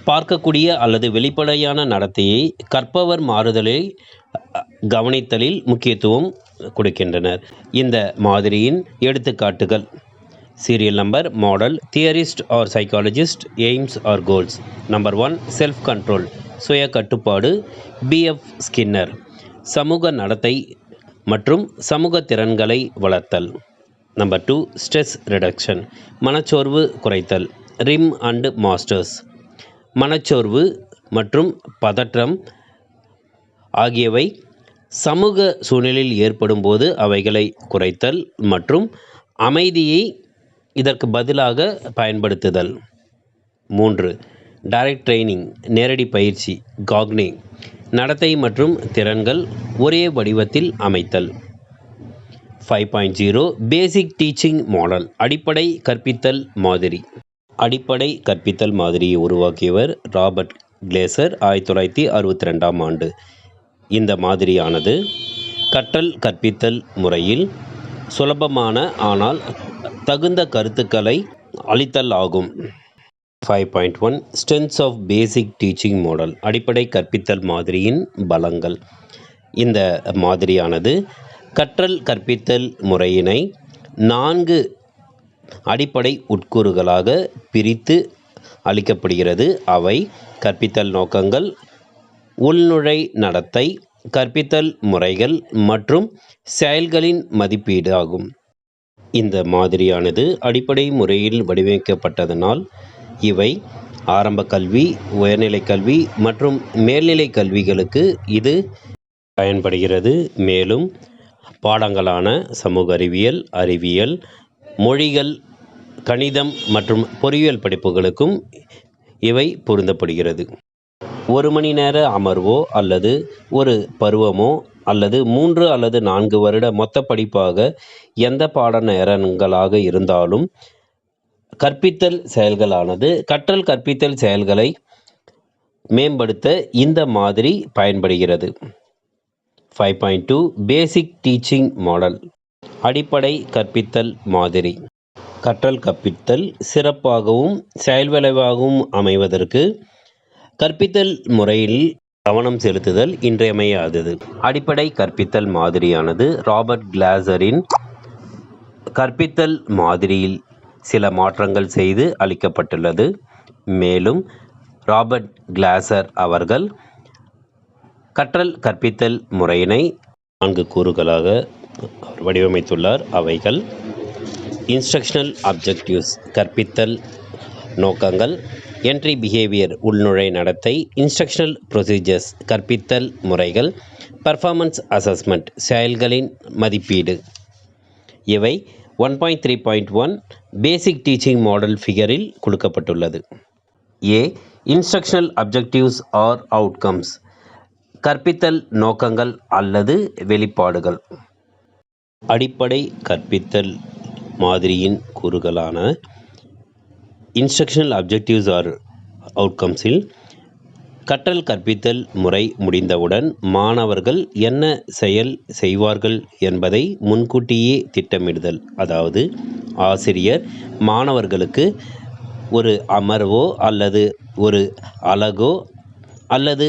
Speaker 1: பார்க்கக்கூடிய அல்லது வெளிப்படையான நடத்தையை கற்பவர் மாறுதலை கவனித்தலில் முக்கியத்துவம் கொடுக்கின்றனர். இந்த மாதிரியின் எடுத்துக்காட்டுகள். Serial number, model, theorist or psychologist, aims or goals. Number 1 self control சுய கட்டுப்பாடு பிஎஃப் ஸ்கின்னர். சமூக நடத்தை மற்றும் சமூக திறன்களை வளர்த்தல். நம்பர் 2 ஸ்ட்ரெஸ் ரிடக்ஷன் மனச்சோர்வு குறைத்தல் ரிம் அண்ட் மாஸ்டர்ஸ். மனச்சோர்வு மற்றும் பதற்றம் ஆகியவை சமூக சூழ்நிலையில் ஏற்படும் போது அவைகளை குறைத்தல் மற்றும் அமைதியை இதற்கு பதிலாக பயன்படுத்துதல். 3 டைரக்ட் ட்ரைனிங் நேரடி பயிற்சி காக்னே நடத்தை மற்றும் திறன்கள் ஒரே வடிவத்தில் அமைத்தல். 5.0 பேசிக் டீச்சிங் மாடல் அடிப்படை கற்பித்தல் மாதிரி. அடிப்படை கற்பித்தல் மாதிரியை உருவாக்கியவர் ராபர்ட் கிளேசர் 1962ஆம் ஆண்டு. இந்த மாதிரியானது கற்றல் கற்பித்தல் முறையில் சுலபமான ஆனால் தகுந்த கருத்துக்களை அளித்தல் ஆகும். 5.1 strengths of basic teaching model அடிப்படை கற்பித்தல் மாதிரியின் பலங்கள். இந்த மாதிரியானது கற்றல் கற்பித்தல் முறையினை 4 அடிப்படை உட்கூறுகளாக பிரித்து அளிக்கப்படுகிறது. அவை கற்பித்தல் நோக்கங்கள், உள்நுழை நடத்தை, கற்பித்தல் முறைகள் மற்றும் செயல்களின் மதிப்பீடு ஆகும். இந்த மாதிரியானது அடிப்படை முறையில் வடிவமைக்கப்பட்டதனால் இவை ஆரம்ப கல்வி, உயர்நிலை கல்வி மற்றும் மேல்நிலை கல்விகளுக்கு இது பயன்படுகிறது. மேலும் பாடங்களான சமூக அறிவியல், அறிவியல், மொழிகள், கணிதம் மற்றும் பொறியியல் படிப்புகளுக்கும் இவை பொருந்தப்படுகிறது. 1 மணி நேர அமர்வோ அல்லது ஒரு பருவமோ அல்லது 3 அல்லது 4 வருட மொத்த படிப்பாக எந்த பாட நேரங்களாக இருந்தாலும் கற்பித்தல் செயல்களானது கற்றல் கற்பித்தல் செயல்களை மேம்படுத்த இந்த மாதிரி பயன்படுகிறது. 5.2 பேசிக் டீச்சிங் மாடல். அடிப்படை கற்பித்தல் மாதிரி. கற்றல் கற்பித்தல் சிறப்பாகவும் செயல்விளைவாகவும் அமைவதற்கு கற்பித்தல் முறையில் கவனம் செலுத்துதல் இன்றியமையாதது. அடிப்படை கற்பித்தல் மாதிரியானது ராபர்ட் கிளாசரின் கற்பித்தல் மாதிரியில் சில மாற்றங்கள் செய்து அளிக்கப்பட்டுள்ளது. மேலும் ராபர்ட் கிளாசர் அவர்கள் கற்றல் கற்பித்தல் முறையினை 4 கூறுகளாக வடிவமைத்துள்ளார். அவைகள் இன்ஸ்ட்ரக்ஷனல் அப்ஜெக்டிவ்ஸ் கற்பித்தல் நோக்கங்கள், என்ட்ரி பிஹேவியர் உள்நுழை நடத்தை, இன்ஸ்ட்ரக்ஷனல் ப்ரொசீஜர்ஸ் கற்பித்தல் முறைகள், பர்ஃபார்மன்ஸ் அசஸ்மெண்ட் செயல்களின் மதிப்பீடு. இவை 1.3.1 பேசிக் டீச்சிங் மாடல் ஃபிகரில் கொடுக்கப்பட்டுள்ளது. ஏ. இன்ஸ்ட்ரக்ஷனல் அப்ஜெக்டிவ்ஸ் ஆர் அவுட்கம்ஸ் கற்பித்தல் நோக்கங்கள் அல்லது வெளிப்பாடுகள். அடிப்படை கற்பித்தல் மாதிரியின் கூறுகளான இன்ஸ்ட்ரக்ஷனல் அப்ஜெக்டிவ்ஸ் ஆர் அவுட்கம்ஸில் கற்றல் கற்பித்தல் முறை முடிந்தவுடன் மாணவர்கள் என்ன செயல் செய்வார்கள் என்பதை முன்கூட்டியே திட்டமிடுதல். அதாவது ஆசிரியர் மாணவர்களுக்கு ஒரு அமர்வோ அல்லது ஒரு அலகோ அல்லது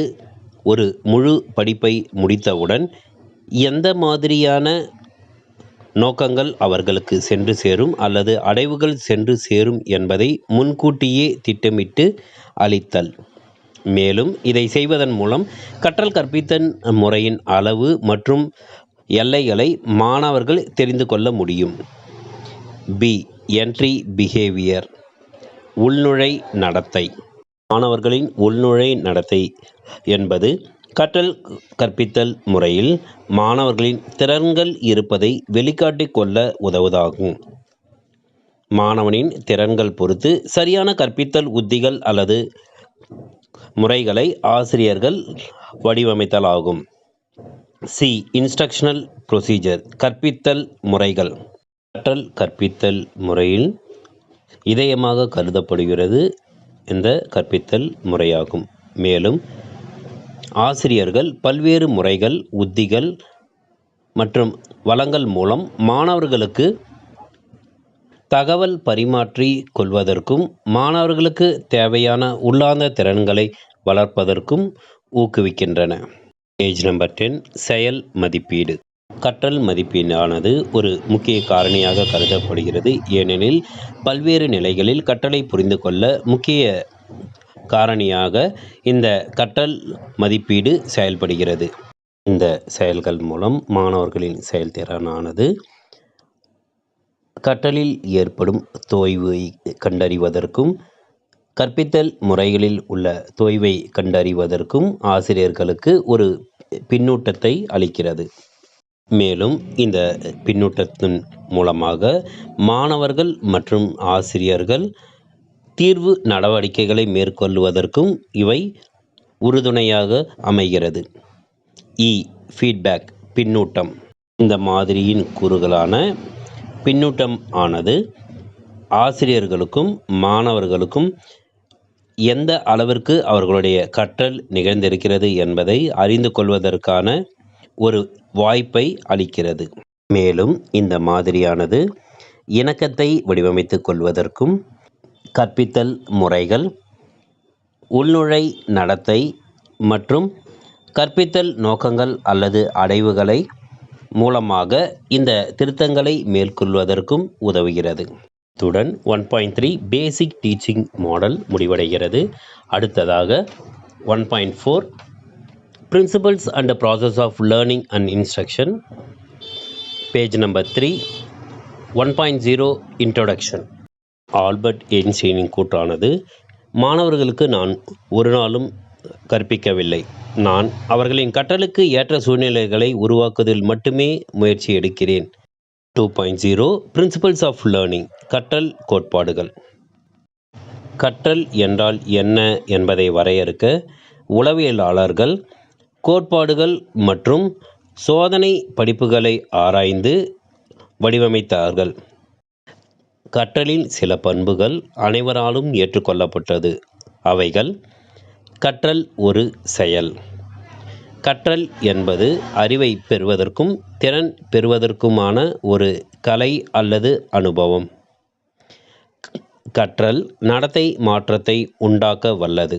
Speaker 1: ஒரு முழு படிப்பை முடித்தவுடன் எந்த மாதிரியான நோக்கங்கள் அவர்களுக்கு சென்று சேரும் அல்லது அடைவுகள் சென்று சேரும் என்பதை முன்கூட்டியே திட்டமிட்டு அளித்தல். மேலும் இதை செய்வதன் மூலம் கற்றல் கற்பித்தல் முறையின் அளவு மற்றும் எல்லைகளை மாணவர்கள் தெரிந்து கொள்ள முடியும். பி. என்ட்ரி பிஹேவியர் உள்நுழை நடத்தை. மாணவர்களின் உள்நுழை நடத்தை என்பது கற்றல் கற்பித்தல் முறையில் மாணவர்களின் திறன்கள் இருப்பதை வெளிக்காட்டிக் கொள்ள உதவுவதாகும். மாணவனின் திறன்கள் பொறுத்து சரியான கற்பித்தல் உத்திகள் அல்லது முறைகளை ஆசிரியர்கள் வடிவமைத்தலாகும். சி. இன்ஸ்ட்ரக்ஷனல் ப்ரொசீஜர் கற்பித்தல் முறைகள். கற்றல் கற்பித்தல் முறையில் இதயமாக கருதப்படுகிறது இந்த கற்பித்தல் முறையாகும். மேலும் ஆசிரியர்கள் பல்வேறு முறைகள், உத்திகள் மற்றும் வளங்கள் மூலம் மாணவர்களுக்கு தகவல் பரிமாற்றி கொள்வதற்கும் மாணவர்களுக்கு தேவையான உள்ளார்ந்த திறன்களை வளர்ப்பதற்கும் ஊக்குவிக்கின்றன. பேஜ் நம்பர் 10 செயல் மதிப்பீடு. கற்றல் மதிப்பீடானது ஒரு முக்கிய காரணியாக கருதப்படுகிறது. ஏனெனில் பல்வேறு நிலைகளில் கற்றலை புரிந்து கொள்ள முக்கிய காரணியாக இந்த கற்றல் மதிப்பீடு செயல்படுகிறது. இந்த செயல்கள் மூலம் மாணவர்களின் செயல்திறனானது கற்றலில் ஏற்படும் தொய்வை கண்டறிவதற்கும் கற்பித்தல் முறைகளில் உள்ள தொய்வை கண்டறிவதற்கும் ஆசிரியர்களுக்கு ஒரு பின்னூட்டத்தை அளிக்கிறது. மேலும் இந்த பின்னூட்டத்தின் மூலமாக மாணவர்கள் மற்றும் ஆசிரியர்கள் தீர்வு நடவடிக்கைகளை மேற்கொள்வதற்கும் இவை உறுதுணையாக அமைகிறது. இ. ஃபீட்பேக் பின்னூட்டம். இந்த மாதிரியின் கூறுகளான பின்னூட்டம் ஆனது ஆசிரியர்களுக்கும் மாணவர்களுக்கும் எந்த அளவிற்கு அவர்களுடைய கற்றல் நிகழ்ந்திருக்கிறது என்பதை அறிந்து கொள்வதற்கான ஒரு வாய்ப்பை அளிக்கிறது. மேலும் இந்த மாதிரியானது இணக்கத்தை வடிவமைத்துக் கொள்வதற்கும் கற்பித்தல் முறைகள், உள்நுழை நடத்தை மற்றும் கற்பித்தல் நோக்கங்கள் அல்லது அடைவுகளை மூலமாக இந்த திருத்தங்களை மேற்கொள்வதற்கும் உதவுகிறது. இத்துடன் 1.3 பேசிக் டீச்சிங் மாடல் முடிவடைகிறது. அடுத்ததாக 1.4 principles and process of learning and instruction. Page number 3 1.0 introduction. Albert ஐன்ஸ்டீனின் கூற்றானது, மாணவர்களுக்கு நான் ஒரு நாளும் கற்பிக்கவில்லை, நான் அவர்களின் கற்றலுக்கு ஏற்ற சூழ்நிலைகளை உருவாக்குவதில் மட்டுமே முயற்சி எடுக்கிறேன். 2.0 பிரின்சிபல்ஸ் ஆஃப் லேர்னிங் கற்றல் கோட்பாடுகள். கற்றல் என்றால் என்ன என்பதை வரையறுக்க உளவியலாளர்கள் கோட்பாடுகள் மற்றும் சோதனை படிப்புகளை ஆராய்ந்து வடிவமைத்தார்கள். கற்றலின் சில பண்புகள் அனைவராலும் ஏற்றுக்கொள்ளப்பட்டது. அவைகள்: கற்றல் ஒரு செயல். கற்றல் என்பது அறிவை பெறுவதற்கும் திறன் பெறுவதற்குமான ஒரு கலை அல்லது அனுபவம். கற்றல் நடத்தை மாற்றத்தை உண்டாக்க வல்லது.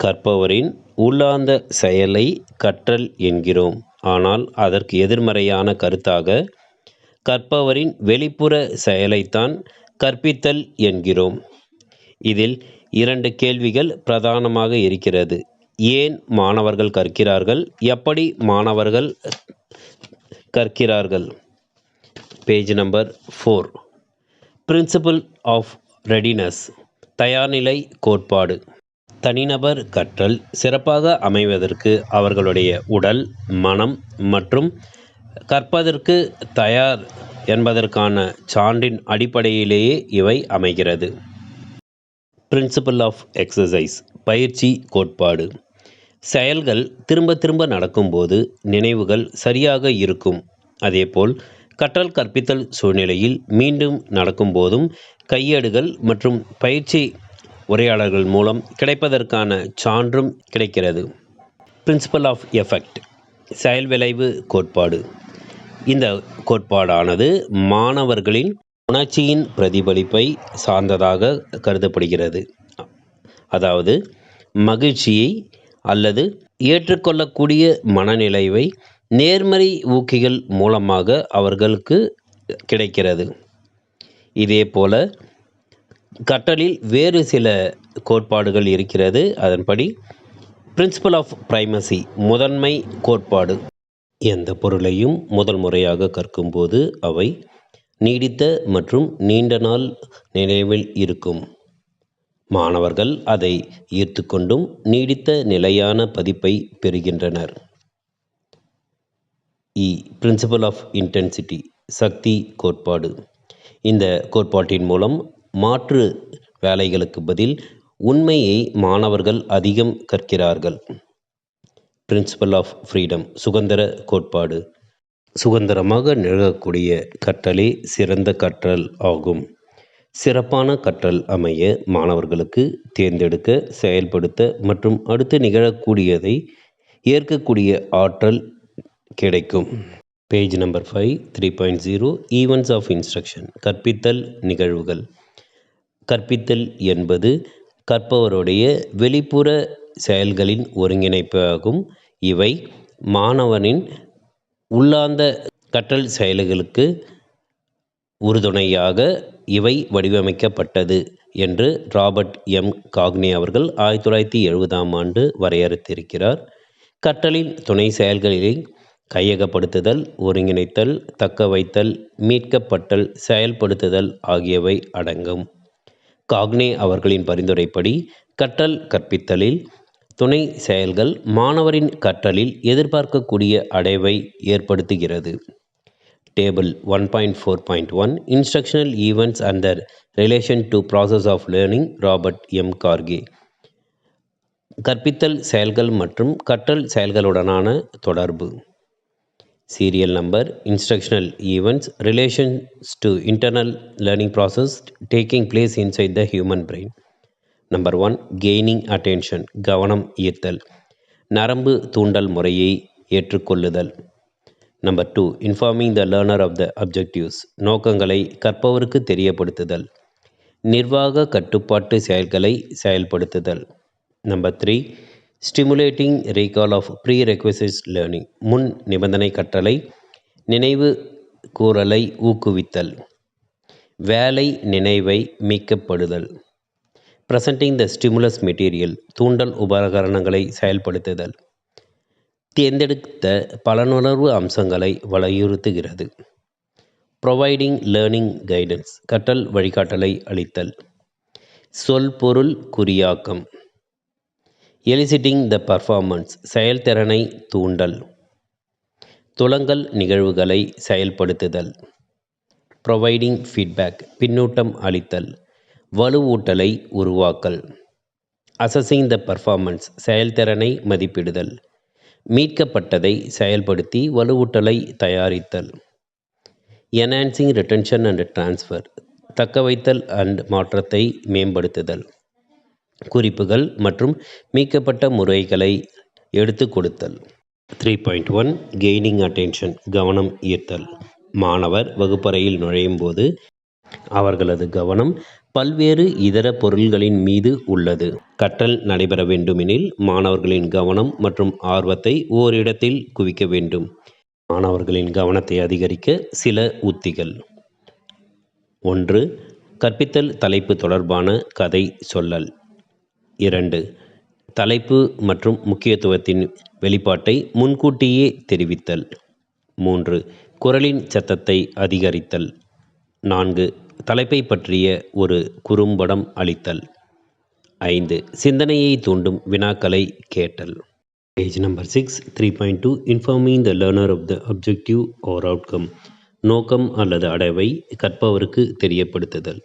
Speaker 1: கற்பவரின் உள்ளார்ந்த செயலை கற்றல் என்கிறோம். ஆனால் அதற்கு எதிர்மறையான கருத்தாக கற்பவரின் வெளிப்புற செயலைத்தான் கற்பித்தல் என்கிறோம். இதில் 2 கேள்விகள் பிரதானமாக இருக்கிறது. ஏன் மாணவர்கள் கற்கிறார்கள்? எப்படி மாணவர்கள் கற்கிறார்கள்? Page number 4. Principle of readiness, தயார்நிலை கோட்பாடு. தனிநபர் கற்றல் சிறப்பாக அமைவதற்கு அவர்களுடைய உடல், மனம் மற்றும் கற்பதற்கு தயார் என்பதற்கான சான்றின் அடிப்படையிலேயே இவை அமைகிறது. பிரின்சிபிள் ஆஃப் எக்ஸசைஸ், பயிற்சி கோட்பாடு. செயல்கள் திரும்ப திரும்ப நடக்கும்போது நினைவுகள் சரியாக இருக்கும். அதேபோல் கற்றல் கற்பித்தல் சூழ்நிலையில் மீண்டும் நடக்கும்போதும் கையேடுகள் மற்றும் பயிற்சி உரையாடல்கள் மூலம் கிடைப்பதற்கான சான்றும் கிடைக்கிறது. பிரின்சிபல் ஆஃப் எஃபெக்ட், செயல் விளைவு கோட்பாடு. இந்த கோட்பாடானது மாணவர்களின் உணர்ச்சியின் பிரதிபலிப்பை சார்ந்ததாக கருதப்படுகிறது. அதாவது மகிழ்ச்சியை அல்லது ஏற்றுக்கொள்ளக்கூடிய மனநிலைவை நேர்மறை ஊக்கிகள் மூலமாக அவர்களுக்கு கிடைக்கிறது. இதேபோல கற்றலில் வேறு சில கோட்பாடுகள் இருக்கிறது. அதன்படி பிரின்சிபல் ஆஃப் பிரைமசி, முதன்மை கோட்பாடு. எந்த பொருளையும் முதல் முறையாக கற்கும்போது அவை நீடித்த மற்றும் நீண்ட நாள் நினைவில் இருக்கும். மாணவர்கள் அதை ஈர்த்துக்கொண்டும் நீடித்த நிலையான பதிப்பை பெறுகின்றனர். பிரின்சிபல் ஆஃப் இன்டென்சிட்டி, சக்தி கோட்பாடு. இந்த கோட்பாட்டின் மூலம் மாற்று வேலைகளுக்கு பதில் உண்மையை மாணவர்கள் அதிகம் கற்கிறார்கள். பிரின்சிபல் ஆஃப் ஃப்ரீடம், சுதந்திர கோட்பாடு. சுதந்திரமாக நிகழக்கூடிய கற்றலே சிறந்த கற்றல் ஆகும். சிறப்பான கற்றல் அமைய மாணவர்களுக்கு தேர்ந்தெடுக்க, செயல்படுத்த மற்றும் அடுத்து நிகழக்கூடியதை ஏற்கக்கூடிய ஆற்றல் கிடைக்கும். Page number 5, 3.0. Events of instruction, கற்பித்தல் நிகழ்வுகள். கற்பித்தல் என்பது கற்பவருடைய வெளிப்புற செயல்களின் ஒருங்கிணைப்பு ஆகும். இவை மாணவனின் உள்ளார்ந்த கற்றல் செயல்களுக்கு உறுதுணையாக இவை வடிவமைக்கப்பட்டது என்று ராபர்ட் எம். காக்னே அவர்கள் 1970ஆம் ஆண்டு வரையறுத்திருக்கிறார். கற்றலின் துணை செயல்களிலே கையகப்படுத்துதல், ஒருங்கிணைத்தல், தக்க வைத்தல், மீட்கப்பட்டல், செயல்படுத்துதல் ஆகியவை அடங்கும். காக்னே அவர்களின் பரிந்துரைப்படி கற்றல் கற்பித்தலில் துணை செயல்கள் மாணவரின் கற்றலில் எதிர்பார்க்கக்கூடிய அடைவை ஏற்படுத்துகிறது. Table 1.4.1 instructional events and their relation to process of learning, Robert M. கார்கே. கற்பித்தல் செயல்கள் மற்றும் கற்றல் செயல்களுடனான தொடர்பு. Serial number, instructional events, relations to internal learning process taking place inside the human brain. Number 1, gaining attention, கவனம் ஈர்த்தல், நரம்பு தூண்டல் முறையை ஏற்றுக்கொள்ளுதல். Number 2, informing the learner of the objectives, நோக்கங்களை கற்பவருக்கு தெரியப்படுத்துதல், நிர்வாக கட்டுப்பாட்டு செயல்களை செயல்படுத்துதல். Number 3, stimulating recall of pre requisites learning, முன் நிபந்தனை கற்றலை, நினைவு கூறலை ஊக்குவித்தல், வேலை நினைவை மீட்கப்படுதல். ப்ரெசன்டிங் த ஸ்டிமுலஸ் மெட்டீரியல், தூண்டல் உபகரணங்களை செயல்படுத்துதல், தேர்ந்தெடுத்த பலனுணர்வு அம்சங்களை வலியுறுத்துகிறது. ப்ரொவைடிங் லேர்னிங் கைடன்ஸ், கற்றல் வழிகாட்டலை அளித்தல். சொல் பொருள் குறியாக்கம். எலிசிட்டிங் த பர்ஃபார்மன்ஸ், செயல்திறனை தூண்டல். துலங்கல் நிகழ்வுகளை செயல்படுத்துதல். ப்ரொவைடிங் ஃபீட்பேக், பின்னூட்டம் அளித்தல். வலுவூட்டலை உருவாக்கல். அசஸிங் த பர்ஃபார்மன்ஸ் செயல்திறனை மதிப்பிடுதல். மீட்கப்பட்டதை செயல்படுத்தி வலுவூட்டலை தயாரித்தல். என்ஹான்சிங் ரிட்டென்ஷன் அண்ட் ட்ரான்ஸ்ஃபர் தக்கவைத்தல் அண்ட் மாற்றத்தை மேம்படுத்துதல். குறிப்புகள் மற்றும் மீட்கப்பட்ட முறைகளை எடுத்து கொடுத்தல். 3.1 கெய்னிங் அட்டென்ஷன் கவனம் ஈர்த்தல். மாணவர் வகுப்பறையில் நுழையும் போது அவர்களது கவனம் பல்வேறு இதர பொருள்களின் மீது உள்ளது. கற்றல் நடைபெற வேண்டுமெனில் மாணவர்களின் கவனம் மற்றும் ஆர்வத்தை ஓரிடத்தில் குவிக்க வேண்டும். மாணவர்களின் கவனத்தை அதிகரிக்க சில உத்திகள். 1. கற்பித்தல் தலைப்பு தொடர்பான கதை சொல்லல். 2. தலைப்பு மற்றும் முக்கியத்துவத்தின் வெளிப்பாட்டை முன்கூட்டியே தெரிவித்தல். 3. குரலின் சத்தத்தை அதிகரித்தல். 4. தலைப்பை பற்றிய ஒரு குறும்படம் அளித்தல். 5. சிந்தனையை தூண்டும் வினாக்களை கேட்டல். Page number 6 3.2 informing the learner of the objective or outcome நோக்கம் அல்லது அடைவை கற்பவருக்கு தெரியப்படுத்துதல்.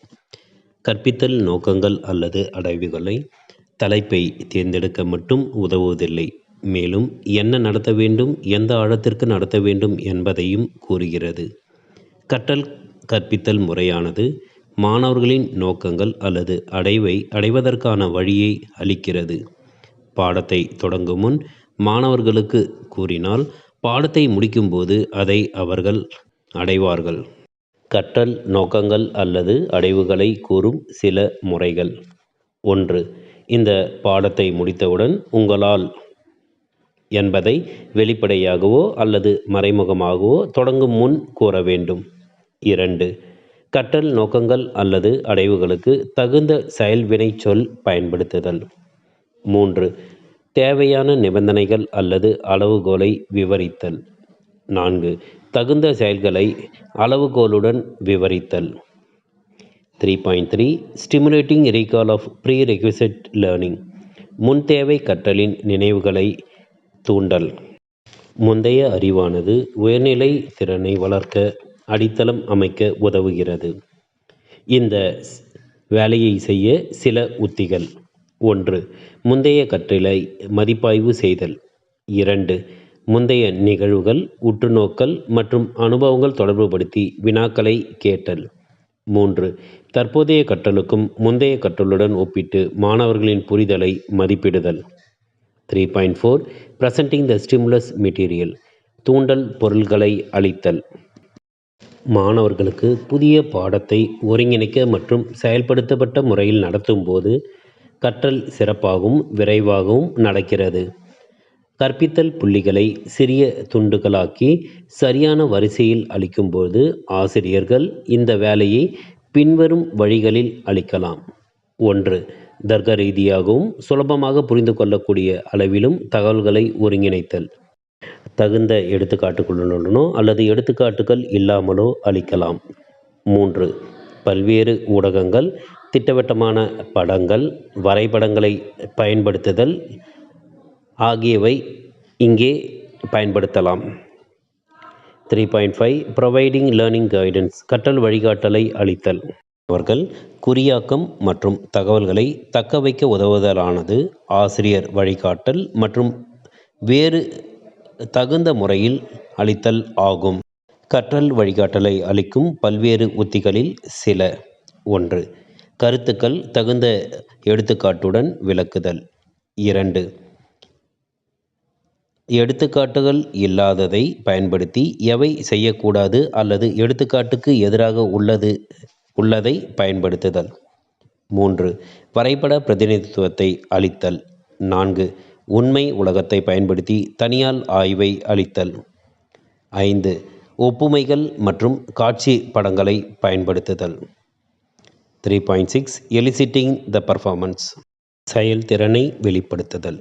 Speaker 1: கற்பித்தல் நோக்கங்கள் அல்லது அடைவுகளை தலைப்பை தேர்ந்தெடுக்க மட்டும் உதவுவதில்லை, மேலும் என்ன நடத்த வேண்டும், எந்த ஆழத்திற்கு நடத்த வேண்டும் என்பதையும் கூறுகிறது. கற்பித்தல் முறையானது மாணவர்களின் நோக்கங்கள் அல்லது அடைவை அடைவதற்கான வழியை அளிக்கிறது. பாடத்தை தொடங்கும் முன் மாணவர்களுக்கு கூறினால் பாடத்தை முடிக்கும்போது அதை அவர்கள் அடைவார்கள். கற்றல் நோக்கங்கள் அல்லது அடைவுகளை கூறும் சில முறைகள். 1. இந்த பாடத்தை முடித்தவுடன் உங்களால் என்பதை வெளிப்படையாகவோ அல்லது மறைமுகமாகவோ தொடங்கும் முன் கூற வேண்டும். 2. கற்றல் நோக்கங்கள் அல்லது அடைவுகளுக்கு தகுந்த செயல்வினை சொல் பயன்படுத்துதல். 3. தேவையான நிபந்தனைகள் அல்லது அளவுகோலை விவரித்தல். 4. தகுந்த செயல்களை அளவுகோலுடன் விவரித்தல். 3.3 ஸ்டிமுலேட்டிங் ரீகால் ஆஃப் ப்ரீரெக்விசிட் லேர்னிங் முன்தேவை கற்றலின் நினைவுகளை தூண்டல். முந்தைய அறிவானது உயர்நிலை திறனை வளர்க்க அடித்தளம் அமைக்க உதவுகிறது. இந்த வேலையை செய்ய சில உத்திகள். 1. முந்தைய கற்றலை மதிப்பாய்வு செய்தல். 2. முந்தைய நிகழ்வுகள் உற்றுநோக்கல் மற்றும் அனுபவங்கள் தொடர்புபடுத்தி வினாக்களை கேட்டல். 3. தற்போதைய கற்றலுக்கும் முந்தைய கற்றலுடன் ஒப்பிட்டு மாணவர்களின் புரிதலை மதிப்பிடுதல். 3.4 பிரசன்டிங் த ஸ்டிமுலஸ் மெட்டீரியல் தூண்டல் பொருள்களை அளித்தல். மாணவர்களுக்கு புதிய பாடத்தை ஒருங்கிணைக்க மற்றும் செயல்படுத்தப்பட்ட முறையில் நடத்தும் போது கற்றல் சிறப்பாகவும் விரைவாகவும் நடக்கிறது. கற்பித்தல் புள்ளிகளை சிறிய துண்டுகளாக்கி சரியான வரிசையில் அளிக்கும்போது ஆசிரியர்கள் இந்த வேலையை பின்வரும் வழிகளில் அளிக்கலாம். 1. தர்க்க ரீதியாகவும் சுலபமாக புரிந்து கொள்ளக்கூடிய அளவிலும் தகவல்களை ஒருங்கிணைத்தல். தகுந்த எடுத்துக்காட்டுகளுடனோ அல்லது எடுத்துக்காட்டுகள் இல்லாமலோ அளிக்கலாம். 3. பல்வேறு ஊடகங்கள், திட்டவட்டமான படங்கள், வரைபடங்களை பயன்படுத்துதல் ஆகியவை இங்கே பயன்படுத்தலாம். 3.5 ப்ரொவைடிங் லேர்னிங் கைடன்ஸ் கற்றல் வழிகாட்டலை அளித்தல். அவர்கள் குறியாக்கம் மற்றும் தகவல்களை தக்கவைக்க உதவுதலானது ஆசிரியர் வழிகாட்டல் மற்றும் வேறு தகுந்த முறையில் அளித்தல் ஆகும். கற்றல் வழிகாட்டலை அளிக்கும் பல்வேறு உத்திகளில் சில. 1. கருத்துக்கள் தகுந்த எடுத்துக்காட்டுடன் விளக்குதல். 2. எடுத்துக்காட்டுகள் இல்லாததை பயன்படுத்தி எவை செய்யக்கூடாது அல்லது எடுத்துக்காட்டுக்கு எதிராக உள்ளதை பயன்படுத்துதல். 3. வரைபட பிரதிநிதித்துவத்தை அளித்தல். 4. உண்மை உலகத்தை பயன்படுத்தி தனியால் ஆய்வை அளித்தல். 5. ஒப்புமைகள் மற்றும் காட்சி படங்களை பயன்படுத்துதல். 3.6 எலிசிட்டிங் த பர்ஃபார்மன்ஸ் செயல்திறனை வெளிப்படுத்துதல்.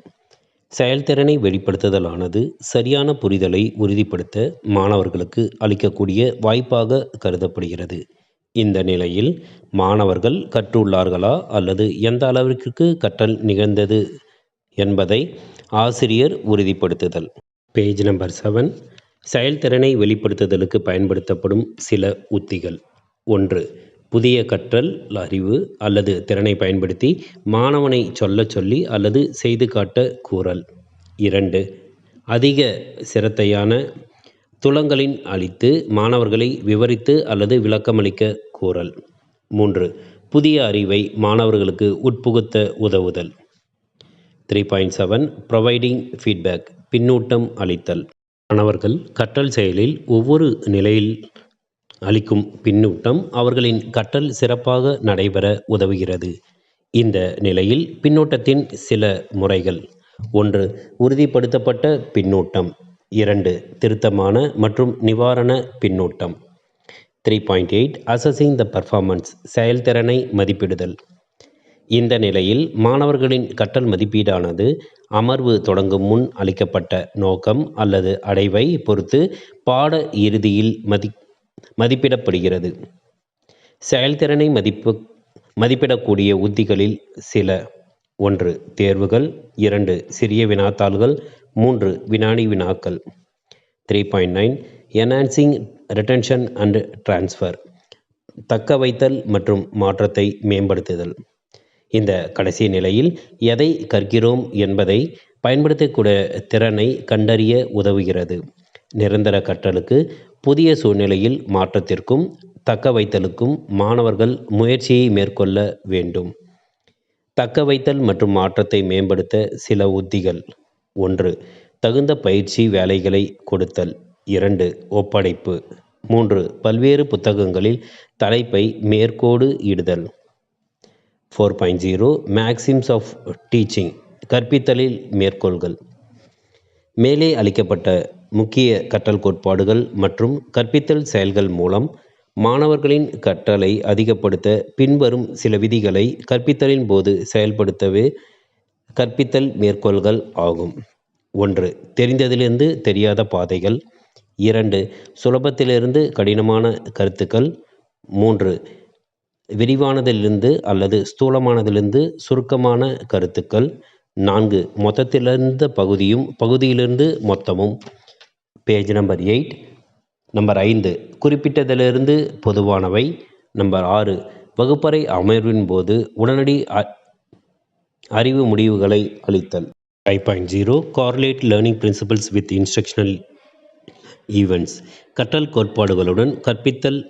Speaker 1: செயல்திறனை வெளிப்படுத்துதலானது சரியான புரிதலை உறுதிப்படுத்த மாணவர்களுக்கு அளிக்கக்கூடிய வாய்ப்பாக கருதப்படுகிறது. இந்த நிலையில் மாணவர்கள் கற்றுள்ளார்களா அல்லது எந்த அளவிற்கு கற்றல் நிகழ்ந்தது என்பதை ஆசிரியர் உறுதிப்படுத்துதல். பேஜ் நம்பர் 7 செயல்திறனை வெளிப்படுத்துதலுக்கு பயன்படுத்தப்படும் சில உத்திகள். 1. புதிய கற்றல் அறிவு அல்லது திறனை பயன்படுத்தி மாணவனை சொல்லி அல்லது செய்து காட்ட கூறல். 2. அதிக சிரத்தையான துலங்களின் அளித்து மாணவர்களை விவரித்து அல்லது விளக்கமளிக்க கூறல். 3. புதிய அறிவை மாணவர்களுக்கு உட்புகுத்த உதவுதல். 3.7 ப்ரொவைடிங் ஃபீட்பேக் பின்னூட்டம் அளித்தல். மாணவர்கள் கற்றல் செயலில் ஒவ்வொரு நிலையில் அளிக்கும் பின்னூட்டம் அவர்களின் கற்றல் சிறப்பாக நடைபெற உதவுகிறது. இந்த நிலையில் பின்னூட்டத்தின் சில முறைகள். 1. உறுதிப்படுத்தப்பட்ட பின்னூட்டம். 2. திருத்தமான மற்றும் நிவாரண பின்னூட்டம். 3.8 அசஸிங் த பர்ஃபார்மன்ஸ் செயல்திறனை மதிப்பிடுதல். இந்த நிலையில் மாணவர்களின் கற்றல் மதிப்பீடானது அமர்வு தொடங்கும் முன் அளிக்கப்பட்ட நோக்கம் அல்லது அடைவை பொறுத்து பாட இறுதியில் மதிப்பிடப்படுகிறது. செயல்திறனை மதிப்பிடக்கூடிய உத்திகளில் சில. 1. தேர்வுகள். 2. சிறிய வினாத்தாள்கள். 3. வினாடி வினாக்கள். 3.9 என்ஹான்சிங் ரிட்டென்ஷன் அண்ட் டிரான்ஸ்ஃபர் தக்க வைத்தல் மற்றும் மாற்றத்தை மேம்படுத்துதல். இந்த கடைசி நிலையில் எதை கற்கிறோம் என்பதை பயன்படுத்தக்கூடிய திறனை கண்டறிய உதவுகிறது. நிரந்தர கற்றலுக்கு புதிய சூழ்நிலையில் மாற்றத்திற்கும் தக்க வைத்தலுக்கும் மாணவர்கள் முயற்சியை மேற்கொள்ள வேண்டும். தக்க வைத்தல் மற்றும் மாற்றத்தை மேம்படுத்த சில உத்திகள். 1. தகுந்த பயிற்சி வேலைகளை கொடுத்தல். 2. ஒப்படைப்பு. 3. பல்வேறு புத்தகங்களில் தலைப்பை மேற்கோடு இடுதல். 4.0 மேக்சிம்ஸ் ஆஃப் டீச்சிங் கற்பித்தலில் மேற்கோள்கள். மேலே அளிக்கப்பட்ட முக்கிய கற்றல் கோட்பாடுகள் மற்றும் கற்பித்தல் செயல்கள் மூலம் மாணவர்களின் கற்றலை அதிகப்படுத்த பின்வரும் சில விதிகளை கற்பித்தலின் போது செயல்படுத்தவே கற்பித்தல் மேற்கோள்கள் ஆகும். 1. தெரிந்ததிலிருந்து தெரியாத பாதைகள். 2. சுலபத்திலிருந்து கடினமான கருத்துக்கள். 3. விரிவானதிலிருந்து அல்லது ஸ்தூலமானதிலிருந்து சுருக்கமான கருத்துக்கள். 4. மொத்தத்திலிருந்து பகுதியும் பகுதியிலிருந்து மொத்தமும். Page number 8. நம்பர் 5. குறிப்பிட்டதிலிருந்து பொதுவானவை. நம்பர் 6. வகுப்பறை அமர்வின் போது உடனடி அறிவு முடிவுகளை அளித்தல். 5.0 correlate learning principles with instructional events கற்றல் கோட்பாடுகளுடன் கற்பித்தல்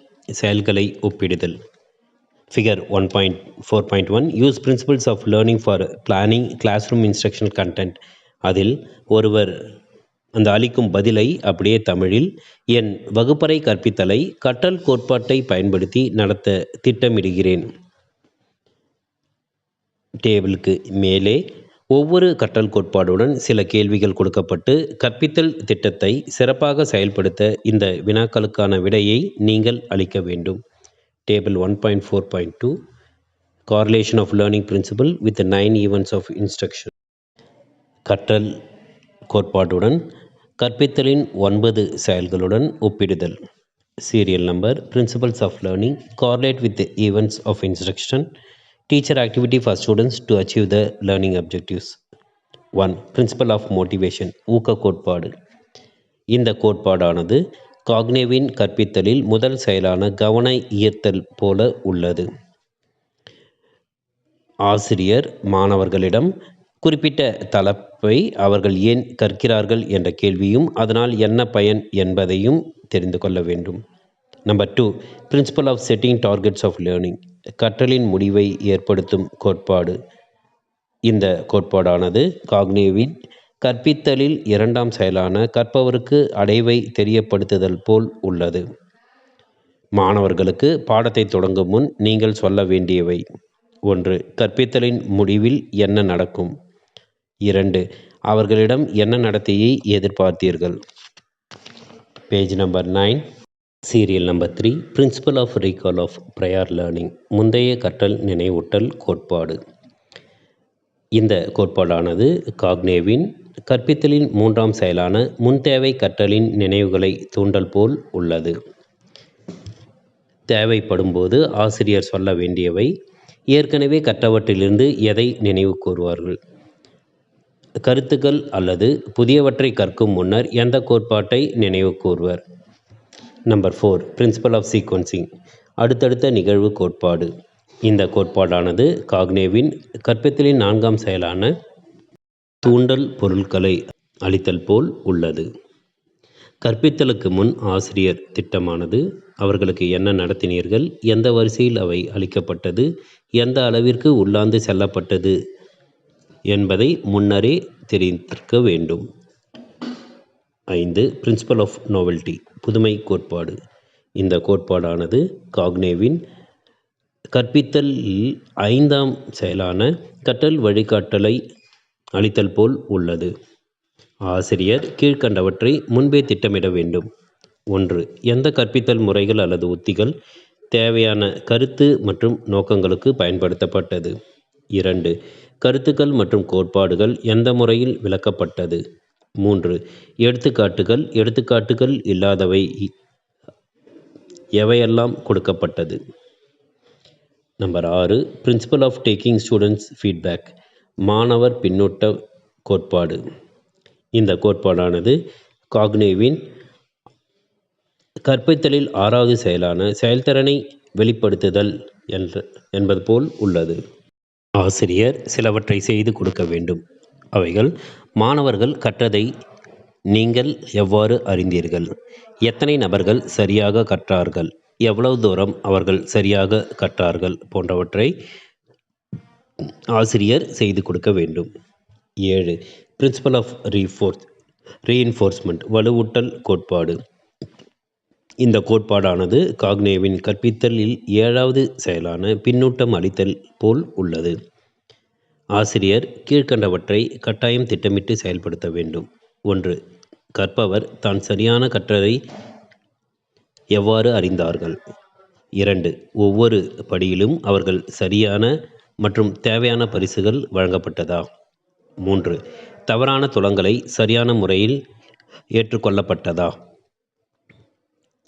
Speaker 1: செயல்களை ஒப்பிடுதல். Figure 1.4.1 use principles of learning for planning classroom instructional content. அதில் ஒருவர் அந்த அளிக்கும் பதிலை அப்படியே தமிழில் என் வகுப்பறை கற்பித்தலை கற்றல் கோட்பாட்டை பயன்படுத்தி நடத்த திட்டமிடுகிறேன். டேபிளுக்கு மேலே ஒவ்வொரு கற்றல் கோட்பாடுடன் சில கேள்விகள் கொடுக்கப்பட்டு கற்பித்தல் திட்டத்தை சிறப்பாக செயல்படுத்த இந்த வினாக்களுக்கான விடையை நீங்கள் அளிக்க வேண்டும். Table 1.4.2 correlation of learning principle with 9 events of instruction. கற்றல் கோட்பாட்டுடன் கற்பித்தலின் 9 செயல்களுடன் ஒப்பிடுதல். Serial number principles of learning correlate with the events of instruction. Teacher activity for students to achieve the learning objectives. 1. Principle of motivation ஊக்க கோட்பாடு. இந்த கோட்பாடானது காக்னேவின் கற்பித்தலில் முதல் செயலான கவன ஈர்த்தல் போல உள்ளது. ஆசிரியர் மாணவர்களிடம் குறிப்பிட்ட தலைப்பை அவர்கள் ஏன் கற்கிறார்கள் என்ற கேள்வியும் அதனால் என்ன பயன் என்பதையும் தெரிந்து கொள்ள வேண்டும். Number 2. Principle of setting targets of learning கற்றலின் முடிவை ஏற்படுத்தும் கோட்பாடு. இந்த கோட்பாடானது காக்னேவின் கற்பித்தலில் இரண்டாம் செயலான கற்பவருக்கு அடைவை தெரியப்படுத்துதல் போல் உள்ளது. மாணவர்களுக்கு பாடத்தை தொடங்கும் முன் நீங்கள் சொல்ல வேண்டியவை. 1. கற்பித்தலின் முடிவில் என்ன நடக்கும். 2. அவர்களிடம் என்ன நடத்தையை எதிர்பார்த்தீர்கள். Page number 9. Serial number 3 principle of recall of prior learning முந்தைய கற்றல் நினைவூட்டல் கோட்பாடு. இந்த கோட்பாடானது காக்னேவின் கற்பித்தலின் மூன்றாம் செயலான முன்தேவை கற்றலின் நினைவுகளை தூண்டல் போல் உள்ளது. தேவைப்படும்போது ஆசிரியர் சொல்ல வேண்டியவை. ஏற்கனவே கற்றவற்றிலிருந்து எதை நினைவு கூறுவார்கள். கருத்துக்கள் அல்லது புதியவற்றை கற்கும் முன்னர் எந்த கோட்பாட்டை நினைவு கூறுவர். நம்பர் 4 பிரின்சிபல் ஆஃப் சீக்வன்சிங் அடுத்தடுத்த நிகழ்வு கோட்பாடு. இந்த கோட்பாடானது காக்னேவின் கற்பித்தலின் 4ஆம் செயலான தூண்டல் பொருட்களை அளித்தல் போல் உள்ளது. கற்பித்தலுக்கு முன் ஆசிரியர் திட்டமானது அவர்களுக்கு என்ன நடத்தினீர்கள், எந்த வரிசையில் அவை அளிக்கப்பட்டது, எந்த அளவிற்கு உள்ளாந்து செல்லப்பட்டது என்பதை முன்னரே தெரிந்திருக்க வேண்டும். 5. பிரின்சிபல் ஆஃப் நோவெல்டி, புதுமை கோட்பாடு. இந்த கோட்பாடானது காக்னேவின் கற்பித்தலில் 5ஆம் செயலான கற்றல் வழிகாட்டலை அளித்தல் போல் உள்ளது. ஆசிரியர் கீழ்கண்டவற்றை முன்பே திட்டமிட வேண்டும். 1. எந்த கற்பித்தல் முறைகள் அல்லது உத்திகள் தேவையான கருத்து மற்றும் நோக்கங்களுக்கு பயன்படுத்தப்பட்டது. 2. கருத்துக்கள் மற்றும் கோட்பாடுகள் எந்த முறையில் விளக்கப்பட்டது. 3. எடுத்துக்காட்டுகள் இல்லாதவை எவையெல்லாம் கொடுக்கப்பட்டது. Number 6. Principle of taking students feedback, மாணவர் பின்னூட்ட கோட்பாடு. இந்த கோட்பாடானது காக்னேவின் கற்பித்தலில் 6வது செயலான செயல்திறனை வெளிப்படுத்துதல் என்பது போல் உள்ளது. ஆசிரியர் சிலவற்றை செய்து கொடுக்க வேண்டும். அவைகள் மாணவர்கள் கற்றதை நீங்கள் எவ்வாறு அறிந்தீர்கள், எத்தனை நபர்கள் சரியாக கற்றார்கள், எவ்வளவு தூரம் அவர்கள் சரியாக கற்றார்கள் போன்றவற்றை ஆசிரியர் செய்து கொடுக்க வேண்டும். 7. பிரின்சிபல் ஆஃப் ரீஇன்ஃபோர்ஸ்மெண்ட், வலுவூட்டல் கோட்பாடு. இந்த கோட்பாடானது காக்னேவின் கற்பித்தலில் 7வது செயலான பின்னூட்டம் அளித்தல் போல் உள்ளது. ஆசிரியர் கீழ்கண்டவற்றை கட்டாயம் திட்டமிட்டு செயல்படுத்த வேண்டும். 1. கற்பவர் தான் சரியான கற்றதை எவ்வாறு அறிந்தார்கள். 2. ஒவ்வொரு படியிலும் அவர்கள் சரியான மற்றும் தேவையான பரிசுகள் வழங்கப்பட்டதா. 3. தவறான துலங்களை சரியான முறையில் ஏற்றுக்கொள்ளப்பட்டதா.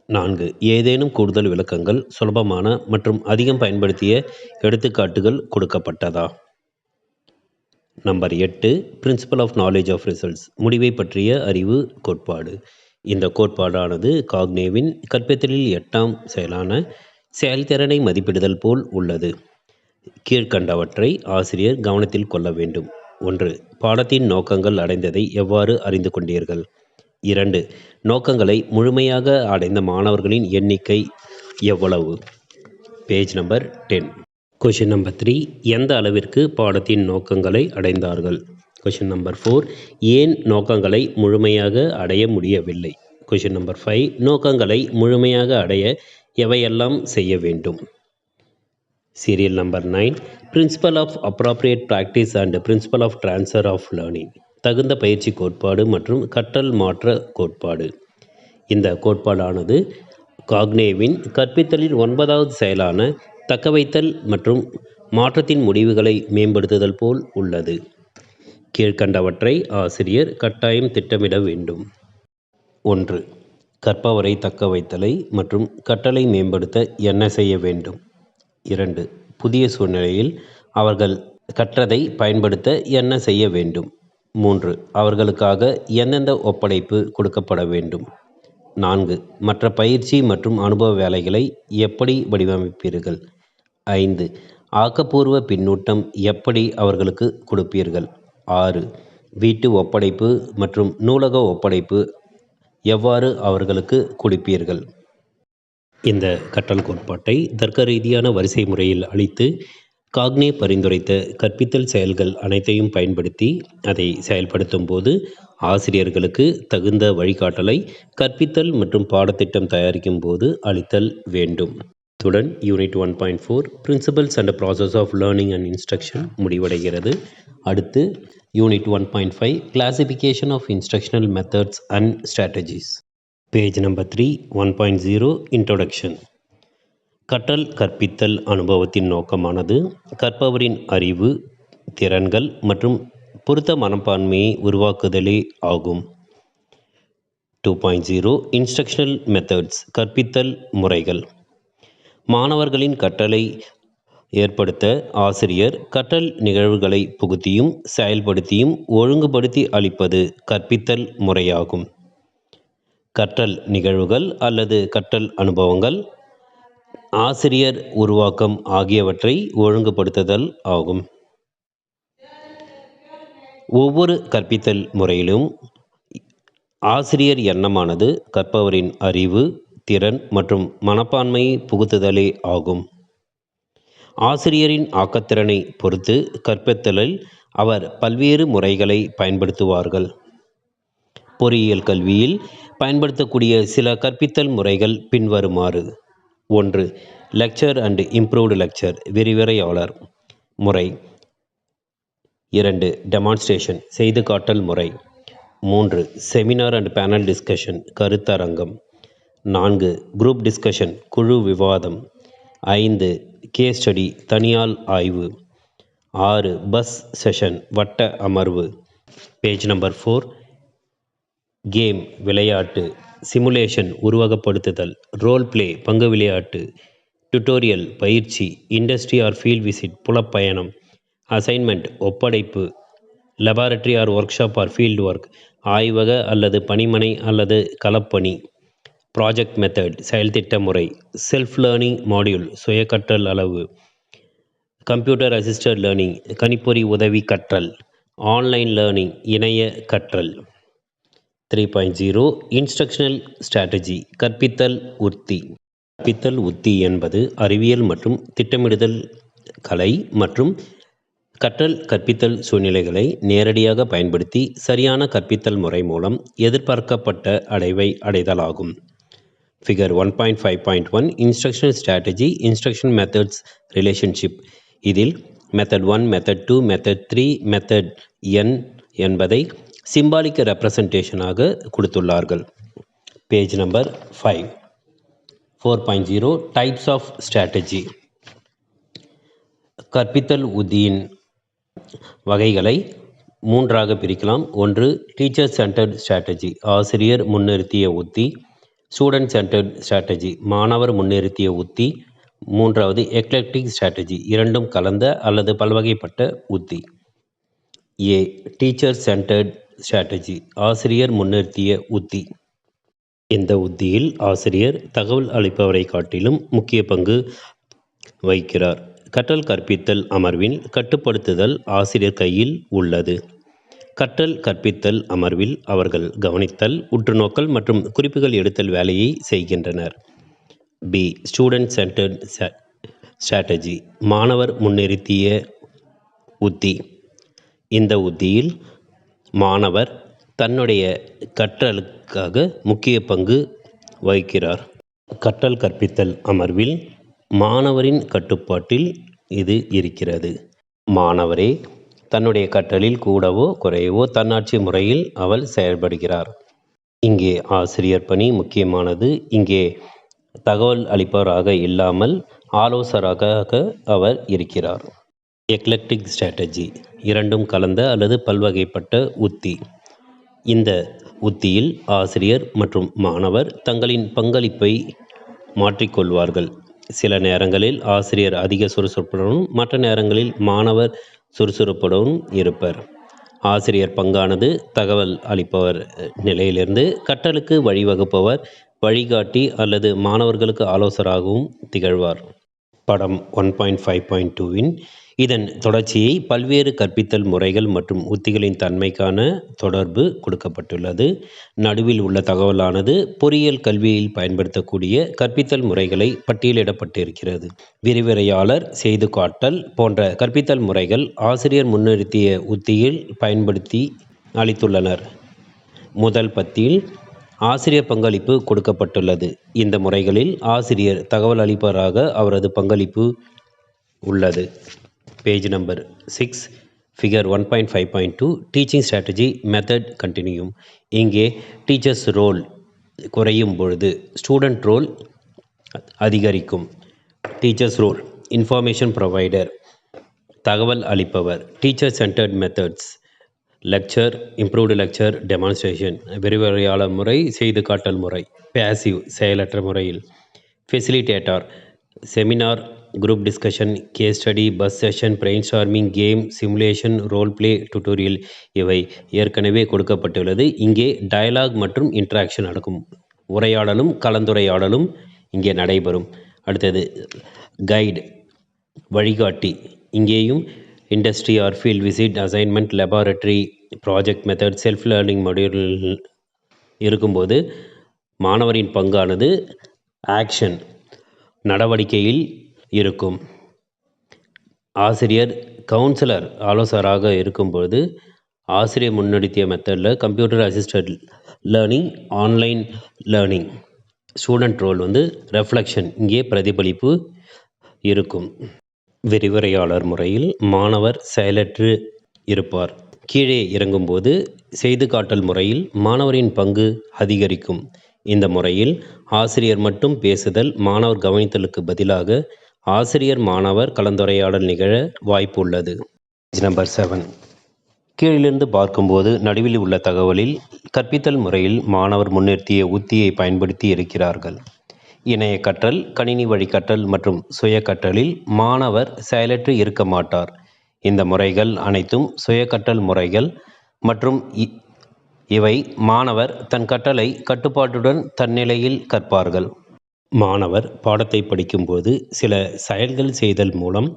Speaker 1: 4. ஏதேனும் கூடுதல் விளக்கங்கள், சுலபமான மற்றும் அதிகம் பயன்படுத்திய எடுத்துக்காட்டுகள் கொடுக்கப்பட்டதா. Number 8. Principle of knowledge of results, முடிவை பற்றிய அறிவு கோட்பாடு. இந்த கோட்பாடானது காக்னேவின் கற்பித்தலில் 8ஆம் செயலான செயல்திறனை மதிப்பிடுதல் போல் உள்ளது. கீழ்கண்டவற்றை ஆசிரியர் கவனத்தில் கொள்ள வேண்டும். 1. பாடத்தின் நோக்கங்கள் அடைந்ததை எவ்வாறு அறிந்து கொண்டீர்கள். 2. நோக்கங்களை முழுமையாக அடைந்த மாணவர்களின் எண்ணிக்கை எவ்வளவு. Page number 10. Question number 3. எந்த அளவிற்கு பாடத்தின் நோக்கங்களை அடைந்தார்கள். Question number 4. ஏன் நோக்கங்களை முழுமையாக அடைய முடியவில்லை. Question number 5. நோக்கங்களை முழுமையாக அடைய எவையெல்லாம் செய்ய வேண்டும். Serial number 9. Principle of appropriate practice and principle of transfer of learning, தகுந்த பயிற்சி கோட்பாடு மற்றும் கற்றல் மாற்ற கோட்பாடு. இந்த கோட்பாடானது காக்னேவின் கற்பித்தலில் 9வது செயலான தக்கவைத்தல் மற்றும் மாற்றத்தின் முடிவுகளை மேம்படுத்துதல் போல் உள்ளது. கீழ்கண்டவற்றை ஆசிரியர் கட்டாயம் திட்டமிட வேண்டும். 1. கற்பவரை தக்க வைத்தலை மற்றும் கற்றலை மேம்படுத்த என்ன செய்ய வேண்டும். 2. புதிய சூழ்நிலையில் அவர்கள் கற்றதை பயன்படுத்த என்ன செய்ய வேண்டும். 3. அவர்களுக்காக எந்தெந்த ஒப்படைப்பு கொடுக்கப்பட வேண்டும். 4. மற்ற பயிற்சி மற்றும் அனுபவ வேலைகளை எப்படி வடிவமைப்பீர்கள். 5. ஆக்கப்பூர்வ பின்னூட்டம் எப்படி அவர்களுக்கு கொடுப்பீர்கள். 6. வீட்டு ஒப்படைப்பு மற்றும் நூலக ஒப்படைப்பு எவ்வாறு அவர்களுக்கு கொடுப்பீர்கள். இந்த கற்றல் கோட்பாட்டை தர்க்க ரீதியான வரிசை முறையில் அளித்து காக்னே பரிந்துரைத்த கற்பித்தல் செயல்கள் அனைத்தையும் பயன்படுத்தி அதை செயல்படுத்தும் போது ஆசிரியர்களுக்கு தகுந்த வழிகாட்டலை கற்பித்தல் மற்றும் பாடத்திட்டம் தயாரிக்கும் போது அளித்தல் வேண்டும். இத்துடன் unit 1.4 principles and process of learning and instruction முடிவடைகிறது. அடுத்து unit 1.5 classification of instructional methods and strategies. Page number 3. 1.0 introduction. கற்றல் கற்பித்தல் அனுபவத்தின் நோக்கமானது கற்பவரின் அறிவு, திறன்கள் மற்றும் பொருத்த மனப்பான்மையை உருவாக்குதலே ஆகும். 2.0 இன்ஸ்ட்ரக்ஷனல் மெத்தட்ஸ், கற்பித்தல் முறைகள். மாணவர்களின் கற்றலை ஏற்படுத்த ஆசிரியர் கற்றல் நிகழ்வுகளை புகுத்தியும் செயல்படுத்தியும் ஒழுங்குபடுத்தி அளிப்பது கற்பித்தல் முறையாகும். கற்றல் நிகழ்வுகள் அல்லது கற்றல் அனுபவங்கள் ஆசிரியர் உருவாக்கம் ஆகியவற்றை ஒழுங்குபடுத்துதல் ஆகும். ஒவ்வொரு கற்பித்தல் முறையிலும் ஆசிரியர் எண்ணமானது கற்பவரின் அறிவு, திறன் மற்றும் மனப்பான்மையை புகுத்துதலே ஆகும். ஆசிரியரின் ஆக்கத்திறனை பொறுத்து கற்பித்தலில் அவர் பல்வேறு முறைகளை பயன்படுத்துவார்கள். பொறியியல் கல்வியில் பயன்படுத்தக்கூடிய சில கற்பித்தல் முறைகள் பின்வருமாறு. 1. லெக்சர் அண்ட் இம்ப்ரூவ்டு லெக்சர் விரிவுரையாளர் முறை. 2. டெமான்ஸ்ட்ரேஷன் செய்து காட்டல் முறை. 3. செமினார் அண்ட் பேனல் டிஸ்கஷன் கருத்தரங்கம். 4. குரூப் டிஸ்கஷன் குழு விவாதம். 5. கேஸ் ஸ்டடி தனியால் ஆய்வு. 6. பஸ் செஷன் வட்ட அமர்வு. Page number 4. கேம் விளையாட்டு, சிமுலேஷன் உருவகப்படுத்துதல், ரோல் பிளே பங்கு விளையாட்டு, டுட்டோரியல் பயிற்சி, இண்டஸ்ட்ரி ஆர் ஃபீல்ட் விசிட் புலப்பயணம், அசைன்மெண்ட் ஒப்படைப்பு, laboratory or workshop or field work ஆய்வக அல்லது பணிமனை அல்லது களப்பணி, ப்ராஜெக்ட் மெத்தட் செயல்திட்ட முறை, செல்ஃப் லேர்னிங் மாடியூல் சுய கற்றல் அளவு, கம்ப்யூட்டர் அசிஸ்டட் லேர்னிங் கணிப்பொறி உதவி கற்றல், ஆன்லைன் லேர்னிங் இணைய கற்றல். 3.0 இன்ஸ்ட்ரக்ஷனல் ஸ்ட்ராட்டஜி கற்பித்தல் உத்தி. கற்பித்தல் உத்தி என்பது அறிவியல் மற்றும் திட்டமிடுதல் கலை மற்றும் கற்றல் கற்பித்தல் சூழ்நிலைகளை நேரடியாக பயன்படுத்தி சரியான கற்பித்தல் முறை மூலம் எதிர்பார்க்கப்பட்ட அடைவை அடைதலாகும். Figure 1.5.1 instructional strategy instruction methods relationship. இதில் method 1, method 2, method 3, method N என்பதை சிம்பாலிக் ரெப்ரசன்டேஷனாக கொடுத்துள்ளார்கள். Page number 5. 4.0 types of strategy. கற்பித்தல் உத்தியின் வகைகளை 3ஆக பிரிக்கலாம். 1. டீச்சர் சென்டர்ட் ஸ்ட்ராட்டஜி ஆசிரியர் முன்னிறுத்திய உத்தி. ஸ்டூடெண்ட் சென்டர்ட் ஸ்ட்ராட்டஜி மாணவர் முன்னிறுத்திய உத்தி. 3வது எக்லெக்டிக் ஸ்ட்ராட்டஜி இரண்டும் கலந்த அல்லது பல்வகைப்பட்ட உத்தி. ஏ. டீச்சர் சென்டர்ட் ஸ்ட்ராட்டஜி ஆசிரியர் முன்னிறுத்திய உத்தி. இந்த உத்தியில் ஆசிரியர் தகவல் அளிப்பவரை காட்டிலும் முக்கிய பங்கு வகிக்கிறார். கற்றல் கற்பித்தல் அமர்வின் கட்டுப்படுத்துதல் ஆசிரியர் கையில் உள்ளது. கற்றல் கற்பித்தல் அமர்வில் அவர்கள் கவனித்தல், உற்றுநோக்கல் மற்றும் குறிப்புகள் எடுத்தல் வேலையை செய்கின்றனர். பி. ஸ்டூடெண்ட் சென்டர்ட் ஸ்ட்ராட்டஜி மாணவர் முன்னிறுத்திய உத்தி. இந்த உத்தியில் மாணவர் தன்னுடைய கற்றலுக்காக முக்கிய பங்கு வகிக்கிறார். கற்றல் கற்பித்தல் அமர்வில் மாணவரின் கட்டுப்பாட்டில் இது இருக்கிறது. மாணவரே தன்னுடைய கற்றலில் கூடவோ குறையவோ தன்னாட்சி முறையில் அவர் செயல்படுகிறார். இங்கே ஆசிரியர் பணி முக்கியமானது. இங்கே தகவல் அளிப்பவராக இல்லாமல் ஆலோசகராக அவர் இருக்கிறார். எக்லெக்டிக் ஸ்ட்ராட்டஜி இரண்டும் கலந்த அல்லது பல்வகைப்பட்ட உத்தி. இந்த உத்தியில் ஆசிரியர் மற்றும் மாணவர் தங்களின் பங்களிப்பை மாற்றிக்கொள்வார்கள். சில நேரங்களில் ஆசிரியர் அதிக சுறுசுறுப்புடனும் மற்ற நேரங்களில் மாணவர் சுறுசுறுப்புடனும் இருப்பர். ஆசிரியர் பங்கானது தகவல் அளிப்பவர் நிலையிலிருந்து கற்றலுக்கு வழிவகுப்பவர், வழிகாட்டி அல்லது மாணவர்களுக்கு ஆலோசகராகவும் திகழ்வார். படம் 1.5.2இன் இதன் தொடர்ச்சியை பல்வேறு கற்பித்தல் முறைகள் மற்றும் உத்திகளின் தன்மைக்கான தொடர்பு கொடுக்கப்பட்டுள்ளது. நடுவில் உள்ள தகவலானது பொறியியல் கல்வியில் பயன்படுத்தக்கூடிய கற்பித்தல் முறைகளை பட்டியலிடப்பட்டிருக்கிறது. விரிவுரையாளர், செய்து காட்டல் போன்ற கற்பித்தல் முறைகள் ஆசிரியர் முன்னிறுத்திய உத்தியில் பயன்படுத்தி அளித்துள்ளனர். முதல் பத்தியில் ஆசிரியர் பங்களிப்பு கொடுக்கப்பட்டுள்ளது. இந்த முறைகளில் ஆசிரியர் தகவல் அளிப்பவராக அவரது பங்களிப்பு உள்ளது. Page number 6. Figure 1.5.2 teaching strategy method continuum. இங்கே டீச்சர்ஸ் ரோல் குறையும் பொழுது ஸ்டூடெண்ட் ரோல் அதிகரிக்கும். டீச்சர்ஸ் ரோல் இன்ஃபர்மேஷன் ப்ரொவைடர் தகவல் அளிப்பவர். Teacher centred methods lecture, improved lecture, demonstration விரிவுரையாளர் முறை, செய்து காட்டல் முறை. பேசிவ் செயலற்ற முறையில். Facilitator seminar, group discussion, case study, buzz session, brainstorming, game, simulation, role play, tutorial இவை ஏற்கனவே கொடுக்கப்பட்டுள்ளது. இங்கே டயலாக் மற்றும் இன்ட்ராக்ஷன் நடக்கும். உரையாடலும் கலந்துரையாடலும் இங்கே நடைபெறும். அடுத்தது கைடு, வழிகாட்டி. இங்கேயும் industry or field visit, assignment, laboratory, project method, self learning module இருக்கும்போது மாணவரின் பங்கானது ஆக்ஷன், நடவடிக்கையில் இருக்கும். ஆசிரியர் கவுன்சிலர், ஆலோசகராக இருக்கும்போது ஆசிரியர் முன்னெடுத்திய மெத்தடில் computer assisted learning, online learning. Student role reflection, இங்கே பிரதிபலிப்பு இருக்கும். விரிவுரையாளர் முறையில் மாணவர் செயலற்று இருப்பார். கீழே இறங்கும்போது செய்து காட்டல் முறையில் மாணவரின் பங்கு அதிகரிக்கும். இந்த முறையில் ஆசிரியர் மட்டும் பேசுதல், மாணவர் கவனித்தலுக்கு பதிலாக ஆசிரியர் மாணவர் கலந்துரையாடல் நிகழ வாய்ப்பு உள்ளது. நம்பர் 7. கீழிருந்து பார்க்கும்போது நடுவில் உள்ள தகவலில் கற்பித்தல் முறையில் மாணவர் முன்னிறுத்திய உத்தியை பயன்படுத்தி இருக்கிறார்கள். இணைய கற்றல், கணினி வழி கற்றல் மற்றும் சுய கற்றலில் மாணவர் செயலற்று இருக்க மாட்டார். இந்த முறைகள் அனைத்தும் சுய கற்றல் முறைகள் மற்றும் இவை மாணவர் தன் கற்றலை கட்டுப்பாட்டுடன் தன்னிலையில் கற்பார்கள். மாணவர் பாடத்தை படிக்கும்போது சில செயல்கள் செய்தல் மூலம்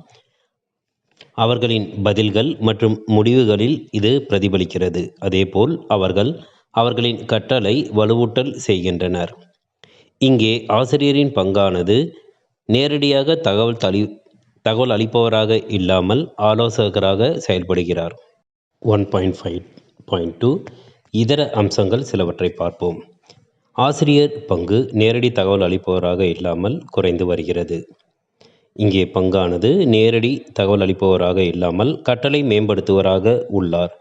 Speaker 1: அவர்களின் பதில்கள் மற்றும் முடிவுகளில் இது பிரதிபலிக்கிறது. அதேபோல் அவர்களின் கற்றலை வலுவூட்டல் செய்கின்றனர். இங்கே ஆசிரியரின் பங்கானது நேரடியாக தகவல் அளிப்பவராக இல்லாமல் ஆலோசகராக செயல்படுகிறார். 1.5.2 இதர அம்சங்கள் சிலவற்றை பார்ப்போம். ஆசிரியர் பங்கு நேரடி தகவல் அளிப்பவராக இல்லாமல் குறைந்து வருகிறது. இங்கே பங்கானது நேரடி தகவல் அளிப்பவராக இல்லாமல் கற்றலை மேம்படுத்துவராக உள்ளார்.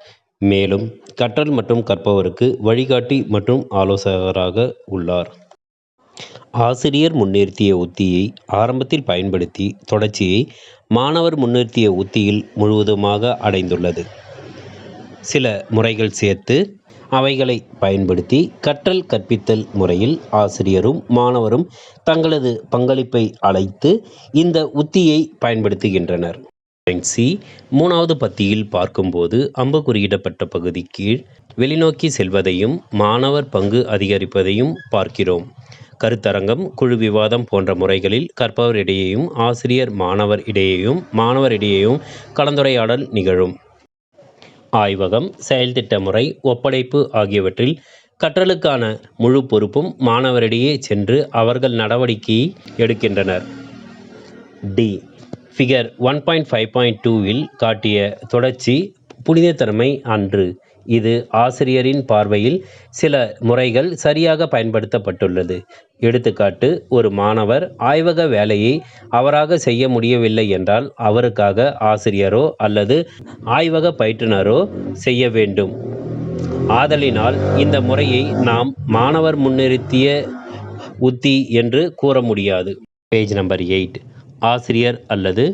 Speaker 1: மேலும் கற்றல் மற்றும் கற்பவருக்கு வழிகாட்டி மற்றும் ஆலோசகராக உள்ளார். ஆசிரியர் முன்னிறுத்திய உத்தியை ஆரம்பத்தில் பயன்படுத்தி தொடர்ச்சியை மாணவர் முன்னிறுத்திய உத்தியில் முழுவதுமாக அடைந்துள்ளது. சில முறைகள் சேர்த்து அவைகளை பயன்படுத்தி கற்றல் கற்பித்தல் முறையில் ஆசிரியரும் மாணவரும் தங்களது பங்களிப்பை அளித்து இந்த உத்தியை பயன்படுத்துகின்றனர். சி 3வது பத்தியில் பார்க்கும்போது அம்பு குறியிடப்பட்ட பகுதி கீழ் வெளிநோக்கி செல்வதையும் மாணவர் பங்கு அதிகரிப்பதையும் பார்க்கிறோம். கருத்தரங்கம், குழு விவாதம் போன்ற முறைகளில் கற்பவர் இடையேயும் ஆசிரியர் மாணவர் இடையேயும் கலந்துரையாடல் நிகழும். ஆய்வகம், செயல்திட்ட முறை, ஒப்படைப்பு ஆகியவற்றில் கற்றலுக்கான முழு பொறுப்பும் மாணவரிடையே சென்று அவர்கள் நடவடிக்கை எடுக்கின்றனர். டி. ஃபிகர் 1.5.2ல் காட்டிய தொடர்ச்சி புனிதத்தன்மை அன்று. இது ஆசிரியரின் பார்வையில் சில முறைகள் சரியாக பயன்படுத்தப்பட்டுள்ளது. எடுத்துக்காட்டு, ஒரு மாணவர் ஆய்வக வேலையை அவராக செய்ய முடியவில்லை என்றால் அவருக்காக ஆசிரியரோ அல்லது ஆய்வக பயிற்றுனரோ செய்ய வேண்டும். ஆதலினால் இந்த முறையை நாம் மாணவர் முன்னிறுத்திய உத்தி என்று கூற முடியாது. Page number 8. ஆசிரியர் அல்லது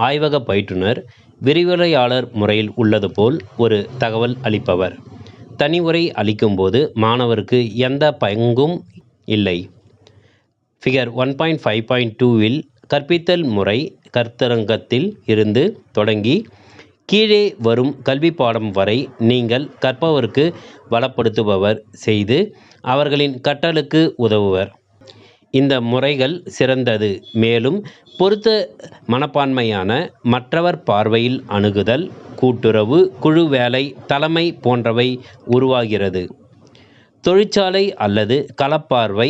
Speaker 1: ஆய்வக பயிற்றுனர் விரிவுரையாளர் முறையில் உள்ளது போல் ஒரு தகவல் அளிப்பவர். தனி உரை அளிக்கும்போது மாணவருக்கு எந்த பங்கும் இல்லை. ஃபிகர் 1.5.2ல் கற்பித்தல் முறை கருத்தரங்கத்தில் இருந்து தொடங்கி கீழே வரும் கல்வி பாடம் வரை நீங்கள் கற்பவருக்கு வளப்படுத்துபவர் செய்து அவர்களின் கற்றலுக்கு உதவுவர். இந்த முறைகள் சிறந்தது. மேலும் பொறுத்த மனப்பான்மையான, மற்றவர் பார்வையில் அணுகுதல், கூட்டுறவு, குழு வேலை, தலைமை போன்றவை உருவாகிறது. தொழிற்சாலை அல்லது களப்பார்வை,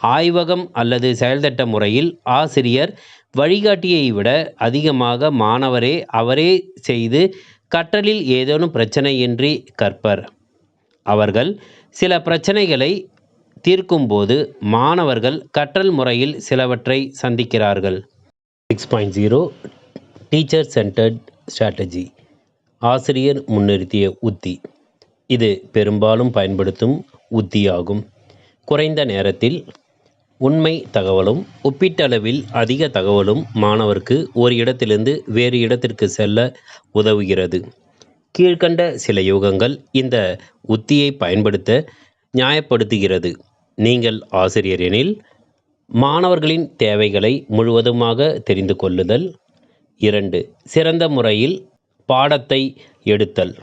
Speaker 1: ஆய்வகம் அல்லது செயல்திட்ட முறையில் ஆசிரியர் வழிகாட்டியை விட அதிகமாக மாணவரே அவரே செய்து கற்றலில் ஏதேனும் பிரச்சனையின்றி கற்பர். அவர்கள் சில பிரச்சனைகளை தீர்க்கும்போது மாணவர்கள் கற்றல் முறையில் சிலவற்றை சந்திக்கிறார்கள். 6.0 டீச்சர் சென்டர்ட் ஸ்ட்ராட்டஜி, ஆசிரியர் முன்னிறுத்திய உத்தி. இது பெரும்பாலும் பயன்படுத்தும் உத்தியாகும். குறைந்த நேரத்தில் உண்மை தகவலும் ஒப்பீட்டளவில் அதிக தகவலும் மாணவருக்கு ஒரு இடத்திலிருந்து வேறு இடத்திற்கு செல்ல உதவுகிறது. கீழ்கண்ட சில யூகங்கள் இந்த உத்தியை பயன்படுத்த நியாயப்படுத்துகிறது. நீங்கள் ஆசிரியர் எனில் மாணவர்களின் தேவைகளை முழுவதுமாக தெரிந்து கொள்ளுதல். 2. சிறந்த முறையில் பாடத்தை எடுத்தல்.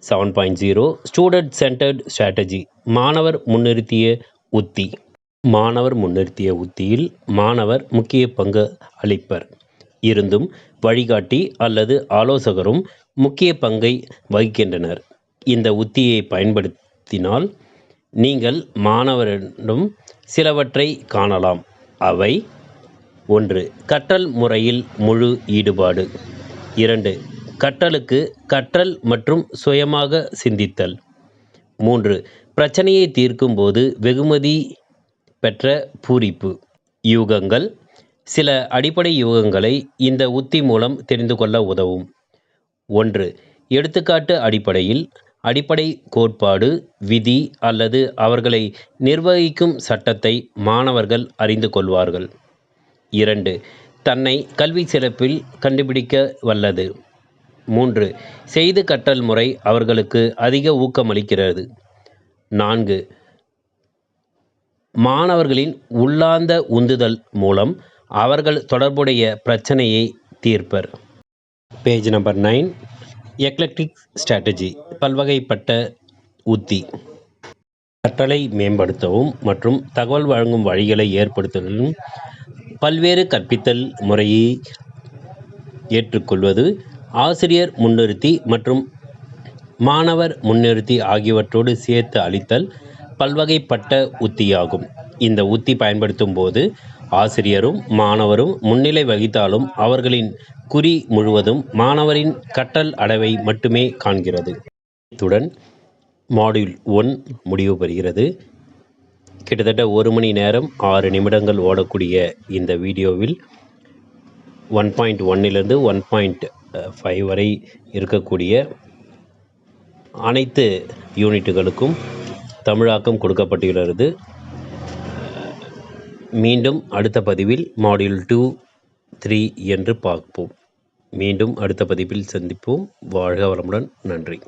Speaker 1: 7.0 ஸ்டூடெண்ட் சென்டர்ட் ஸ்ட்ராட்டஜி, மாணவர் முன்னிறுத்திய உத்தி. மாணவர் முன்னிறுத்திய உத்தியில் மாணவர் முக்கிய பங்கு அளிப்பர். இருந்தும் வழிகாட்டி அல்லது ஆலோசகரும் முக்கிய பங்கை வகிக்கின்றனர். இந்த உத்தியை பயன்படுத்தினால் நீங்கள் மாணவரிடம் சிலவற்றை காணலாம். அவை: 1. கற்றல் முறையில் முழு ஈடுபாடு. 2. கற்றலுக்கு கற்றல் மற்றும் சுயமாக சிந்தித்தல். 3. பிரச்சனையை தீர்க்கும் போது வெகுமதி பெற்ற பூரிப்பு. யூகங்கள்: சில அடிப்படை யூகங்களை இந்த உத்தி மூலம் தெரிந்து கொள்ள உதவும். 1. எடுத்துக்காட்டு அடிப்படையில் அடிப்படை கோட்பாடு, விதி அல்லது அவர்களை நிர்வகிக்கும் சட்டத்தை மாணவர்கள் அறிந்து கொள்வார்கள். 2. தன்னை கல்வி சிறப்பில் கண்டுபிடிக்க வல்லது. 3. செய்து கற்றல் முறை அவர்களுக்கு அதிக ஊக்கமளிக்கிறது. 4. மாணவர்களின் உள்ளார்ந்த உந்துதல் மூலம் அவர்கள் தொடர்புடைய பிரச்சனையை தீர்ப்பர். Page number 9. எக்லெக்டிக் ஸ்ட்ராட்டஜி, பல்வகைப்பட்ட உத்தி. கற்றலை மேம்படுத்தவும் மற்றும் தகவல் வழங்கும் வழிகளை ஏற்படுத்துவதும் பல்வேறு கற்பித்தல் முறையை ஏற்றுக்கொள்வது, ஆசிரியர் முன்னிறுத்தி மற்றும் மாணவர் முன்னிறுத்தி ஆகியவற்றோடு சேர்த்து அளித்தல் பல்வகைப்பட்ட உத்தியாகும். இந்த உத்தி பயன்படுத்தும் போது ஆசிரியரும் மாணவரும் முன்னிலை வகித்தாலும் அவர்களின் குறி முழுவதும் மாணவரின் கற்றல் அடைவை மட்டுமே காண்கிறது. இத்துடன் மாடியூல் 1 முடிவு பெறுகிறது. கிட்டத்தட்ட 1 மணி நேரம் 6 நிமிடங்கள் ஓடக்கூடிய இந்த வீடியோவில் 1.1 1.5 வரை இருக்கக்கூடிய அனைத்து யூனிட்டுகளுக்கும் தமிழாக்கம் கொடுக்கப்பட்டுள்ளது. மீண்டும் அடுத்த பதிவில் மாடியூல் 2, 3 என்று பார்ப்போம். மீண்டும் அடுத்த பதிவில் சந்திப்போம். வாழ்க வளமுடன். நன்றி.